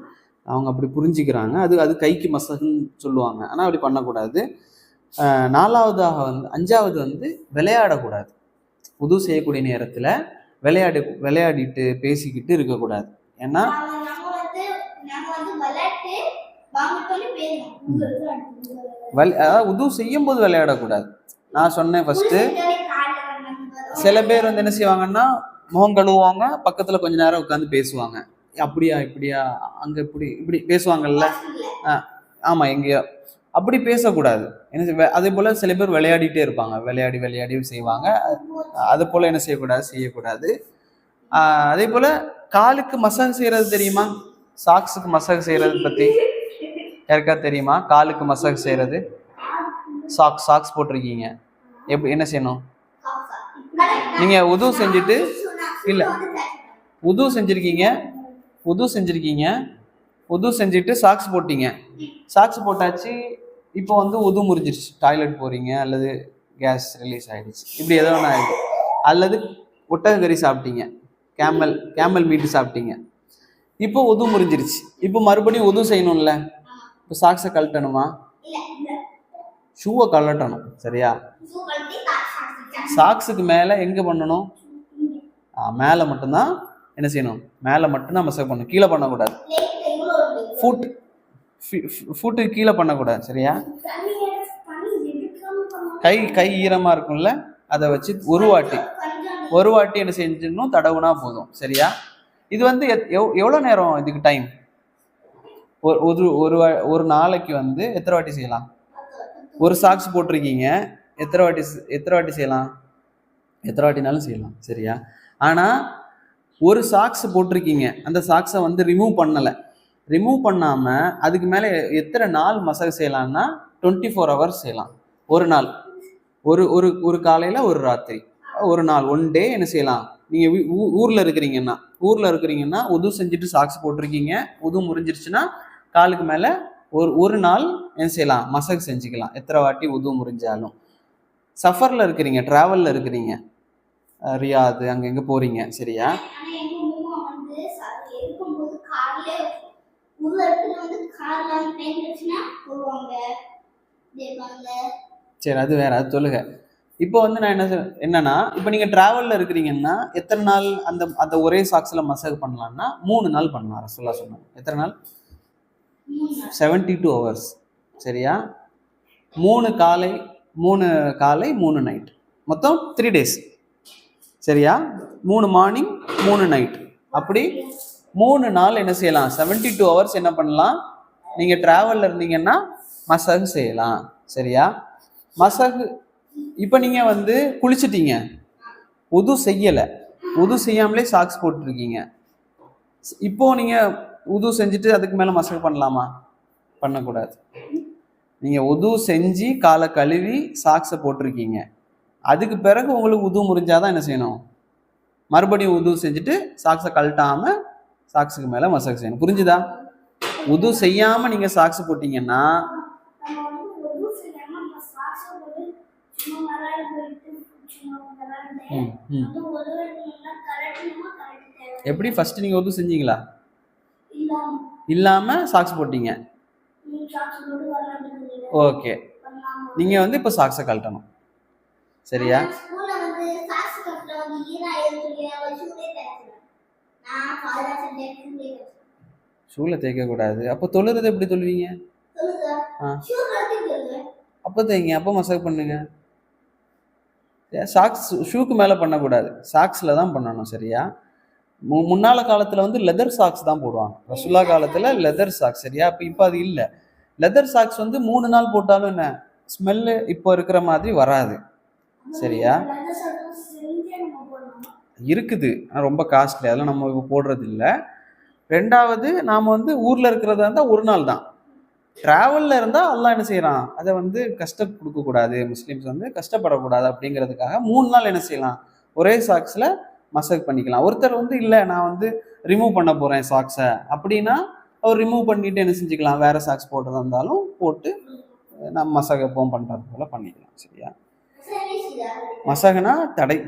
அவங்க அப்படி புரிஞ்சுக்கிறாங்க, அது கைக்கு மசகுன்னு சொல்லுவாங்க. ஆனால் அப்படி பண்ணக்கூடாது. 4வதாக வந்து 5வது வந்து விளையாடக்கூடாது. உது செய்யக்கூடிய நேரத்தில் விளையாடிட்டு பேசிக்கிட்டு இருக்கக்கூடாது. ஏன்னா அதாவது உது செய்யும் போது விளையாடக்கூடாது. நான் சொன்னேன் ஃபர்ஸ்ட்டு, சில பேர் வந்து என்ன செய்வாங்கன்னா, முகம் கழுவுவாங்க, பக்கத்தில் கொஞ்ச நேரம் உட்காந்து பேசுவாங்க. அப்படியா இப்படியா அங்கே இப்படி பேசுவாங்கல்ல. ஆமாம், எங்கேயோ அப்படி பேசக்கூடாது. என்ன அதே போல் சில பேர் விளையாடிட்டே இருப்பாங்க, விளையாடி செய்வாங்க. அது போல் என்ன செய்யக்கூடாது. அதே போல் காலுக்கு மசாஜ் செய்கிறது தெரியுமா? சாக்ஸுக்கு மசாஜ் செய்கிறது பற்றி யாருக்கா தெரியுமா? காலுக்கு மசாஜ் செய்கிறது, சாக்ஸ் போட்டிருக்கீங்க, எப்படி என்ன செய்யணும்? நீங்கள் உது செஞ்சுட்டு இல்லை உது செஞ்சுட்டு சாக்ஸ் போட்டீங்க, சாக்ஸ் போட்டாச்சு. இப்போ வந்து உது முறிஞ்சிருச்சு, டாய்லெட் போகிறீங்க அல்லது கேஸ் ரிலீஸ் ஆகிடுச்சு, இப்படி ஏதோ ஒன்று ஆகிடுச்சு. அல்லது ஒட்டகக்கறி சாப்பிட்டீங்க, கேமல் மீட்டு சாப்பிட்டீங்க. இப்போ உது முறிஞ்சிருச்சு. இப்போ மறுபடியும் உது செய்யணும்ல. இப்போ சாக்ஸை கழட்டணுமா? ஷூவை கழட்டணும். சரியா? சாக்ஸுக்கு மேலே எங்கே பண்ணணும்? மேலே மட்டும்தான் என்ன செய்யணும், மேலே மட்டும்தான் மசாஜ் பண்ணணும், கீழே பண்ணக்கூடாது. ஃபுட்டுக்கு கீழே பண்ணக்கூடாது. சரியா? கை ஈரமாக இருக்கும்ல, அதை வச்சு ஒரு வாட்டி என்ன செஞ்சிடணும், தடவுனா போதும். சரியா? இது வந்து எவ்வளோ நேரம் இதுக்கு டைம்? ஒரு நாளைக்கு வந்து எத்தனை வாட்டி செய்யலாம்? ஒரு சாக்ஸ் போட்டிருக்கீங்க, எத்தனை வாட்டி செய்யலாம்? எத்தனை வாட்டினாலும் செய்யலாம். சரியா? ஆனால் ஒரு சாக்ஸ் போட்டிருக்கீங்க, அந்த சாக்ஸை வந்து ரிமூவ் பண்ணாமல் அதுக்கு மேலே எத்தனை நாள் மசாஜ் செய்யலாம்னா 24 hours செய்யலாம். ஒரு நாள், ஒரு காலையில் ஒரு ராத்திரி, ஒரு நாள், 1 டே என்ன செய்யலாம். நீங்கள் ஊரில் இருக்கிறீங்கன்னா உது செஞ்சுட்டு சாக்ஸ் போட்டிருக்கீங்க, உது முறிஞ்சிருச்சுன்னா காலுக்கு மேலே ஒரு நாள் என்ன செய்யலாம், மசாஜ் செஞ்சுக்கலாம், எத்தனை வாட்டி உது முறிஞ்சாலும். சஃபரில் இருக்கிறீங்க, ட்ராவலில் இருக்கிறீங்க, ரியாது அங்கே எங்கே போகிறீங்க. சரியா? சரி, அது வேற, அது சொல்லுங்க. இப்போ வந்து நான் என்னன்னா, இப்போ நீங்கள் ட்ராவலில் இருக்கிறீங்கன்னா எத்தனை நாள் அந்த ஒரே சாக்ஸில் மசாஜ் பண்ணலாம்னா 3 நாள் பண்ணலாம். ரசூலுல்லாஹ் சொன்னாங்க. எத்தனை நாள்? 72 hours. சரியா? 3 காலை 3 நைட், மொத்தம் 3 days. சரியா? 3 மார்னிங் 3 நைட், அப்படி 3 நாள் என்ன செய்யலாம், 72 hours என்ன பண்ணலாம். நீங்கள் ட்ராவலில் இருந்தீங்கன்னா மசாஜ் செய்யலாம். சரியா? மசாஜ் இப்போ நீங்கள் வந்து குளிச்சுட்டீங்க, உது செய்யலை, உது செய்யாமலே சாக்ஸ் போட்டுருக்கீங்க. இப்போ நீங்கள் உது செஞ்சுட்டு அதுக்கு மேலே மசாஜ் பண்ணலாமா? பண்ணக்கூடாது. நீங்கள் உது செஞ்சு காலை கழுவி சாக்ஸை போட்டிருக்கீங்க, அதுக்கு பிறகு உங்களுக்கு உது முறிஞ்சாதான் என்ன செய்யணும், மறுபடியும் உது செஞ்சுட்டு சாக்ஸை கழட்டாமல் சாக்ஸுக்கு மேலே மசாஜ் செய்யணும். புரிஞ்சுதா? உது செய்யாமல் நீங்கள் சாக்ஸ் போட்டிங்கன்னா எப்படி? ஃபர்ஸ்ட் நீங்கள் உது செஞ்சீங்களா? இல்லாமல் சாக்ஸ் போட்டீங்க. ஓகே, நீங்கள் வந்து இப்போ சாக்ஸை கழட்டணும். சரியா? ஸ்கூல்ல வந்து சாக்ஸ் கட்டல வந்து ஈராயிரம் சொல்லி அவ ஷூலே தேய்ச்சேன். நான் காலேஜ் டெக்னிக்கல் ஷூவில் தேய்க்கக்கூடாது. அப்போ தொழுறது எப்படி தொழுவீங்க? சொல்லுங்க. ஆ, ஷூ கழட்டிட்டு அப்போ தேய்ங்க, அப்போ மசாஜ் பண்ணுங்க. சாக்ஸ் ஷூக்கு மேலே பண்ணக்கூடாது, சாக்ஸில் தான் பண்ணணும். சரியா? முன்னால காலத்தில் வந்து லெதர் சாக்ஸ் தான் போடுவாங்க. ரசுல்லா காலத்தில் லெதர் சாக்ஸ். சரியா? இப்போ அது இல்லை. லெதர் சாக்ஸ் வந்து 3 நாள் போட்டாலும் என்ன ஸ்மெல்லு இப்போ இருக்கிற மாதிரி வராது. சரியா? இருக்குது, ஆனால் ரொம்ப காஸ்ட்லி, அதெல்லாம் நம்ம இப்போ போடுறது இல்லை. ரெண்டாவது, நாம் வந்து ஊரில் இருக்கிறதா இருந்தால் ஒரு நாள் தான். ட்ராவலில் இருந்தால் அல்லாஹ் என்ன செய்யலாம், அதை வந்து கஷ்டம் கொடுக்கக்கூடாது, முஸ்லீம்ஸ் வந்து கஷ்டப்படக்கூடாது அப்படிங்கிறதுக்காக 3 நாள் என்ன செய்யலாம், ஒரே சாக்ஸில் மசாஜ் பண்ணிக்கலாம். ஒருத்தர் வந்து இல்லை நான் வந்து ரிமூவ் பண்ண போகிறேன் சாக்ஸை அப்படின்னா அவர் ரிமூவ் பண்ணிட்டு என்ன செஞ்சுக்கலாம், வேறு சாக்ஸ் போடுறதா இருந்தாலும் போட்டு நம்ம மசாஜ் எப்பவும் பண்ணுறது போல் பண்ணிக்கலாம். சரியா? மசகுனா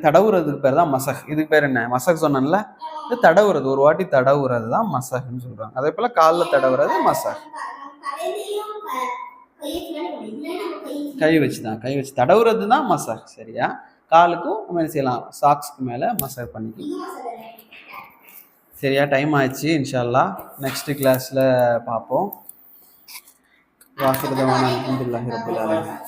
தடவுறதுக்கு பேர் தான் மசக். இதுக்கு பேர் என்ன, மசக் சொன்னேன்ல, இது தடவுறது, ஒரு வாட்டி தடவுறது தான் மசகுன்னு சொல்கிறாங்க. அதே போல் காலில் தடவுறது மசக். கை வச்சு தடவுறது தான் மசாஜ். சரியா? காலுக்கும் நம்ம என்ன செய்யலாம், சாக்ஸ்க்கு மேலே மசாஜ் பண்ணிக்கலாம். சரியா? டைம் ஆயிடுச்சு. இன்ஷா அல்லாஹ் நெக்ஸ்ட் கிளாஸில் பார்ப்போம். வாஹிரு தவானா அல்ஹம்துலில்லாஹி ரப்பில் ஆலமீன்.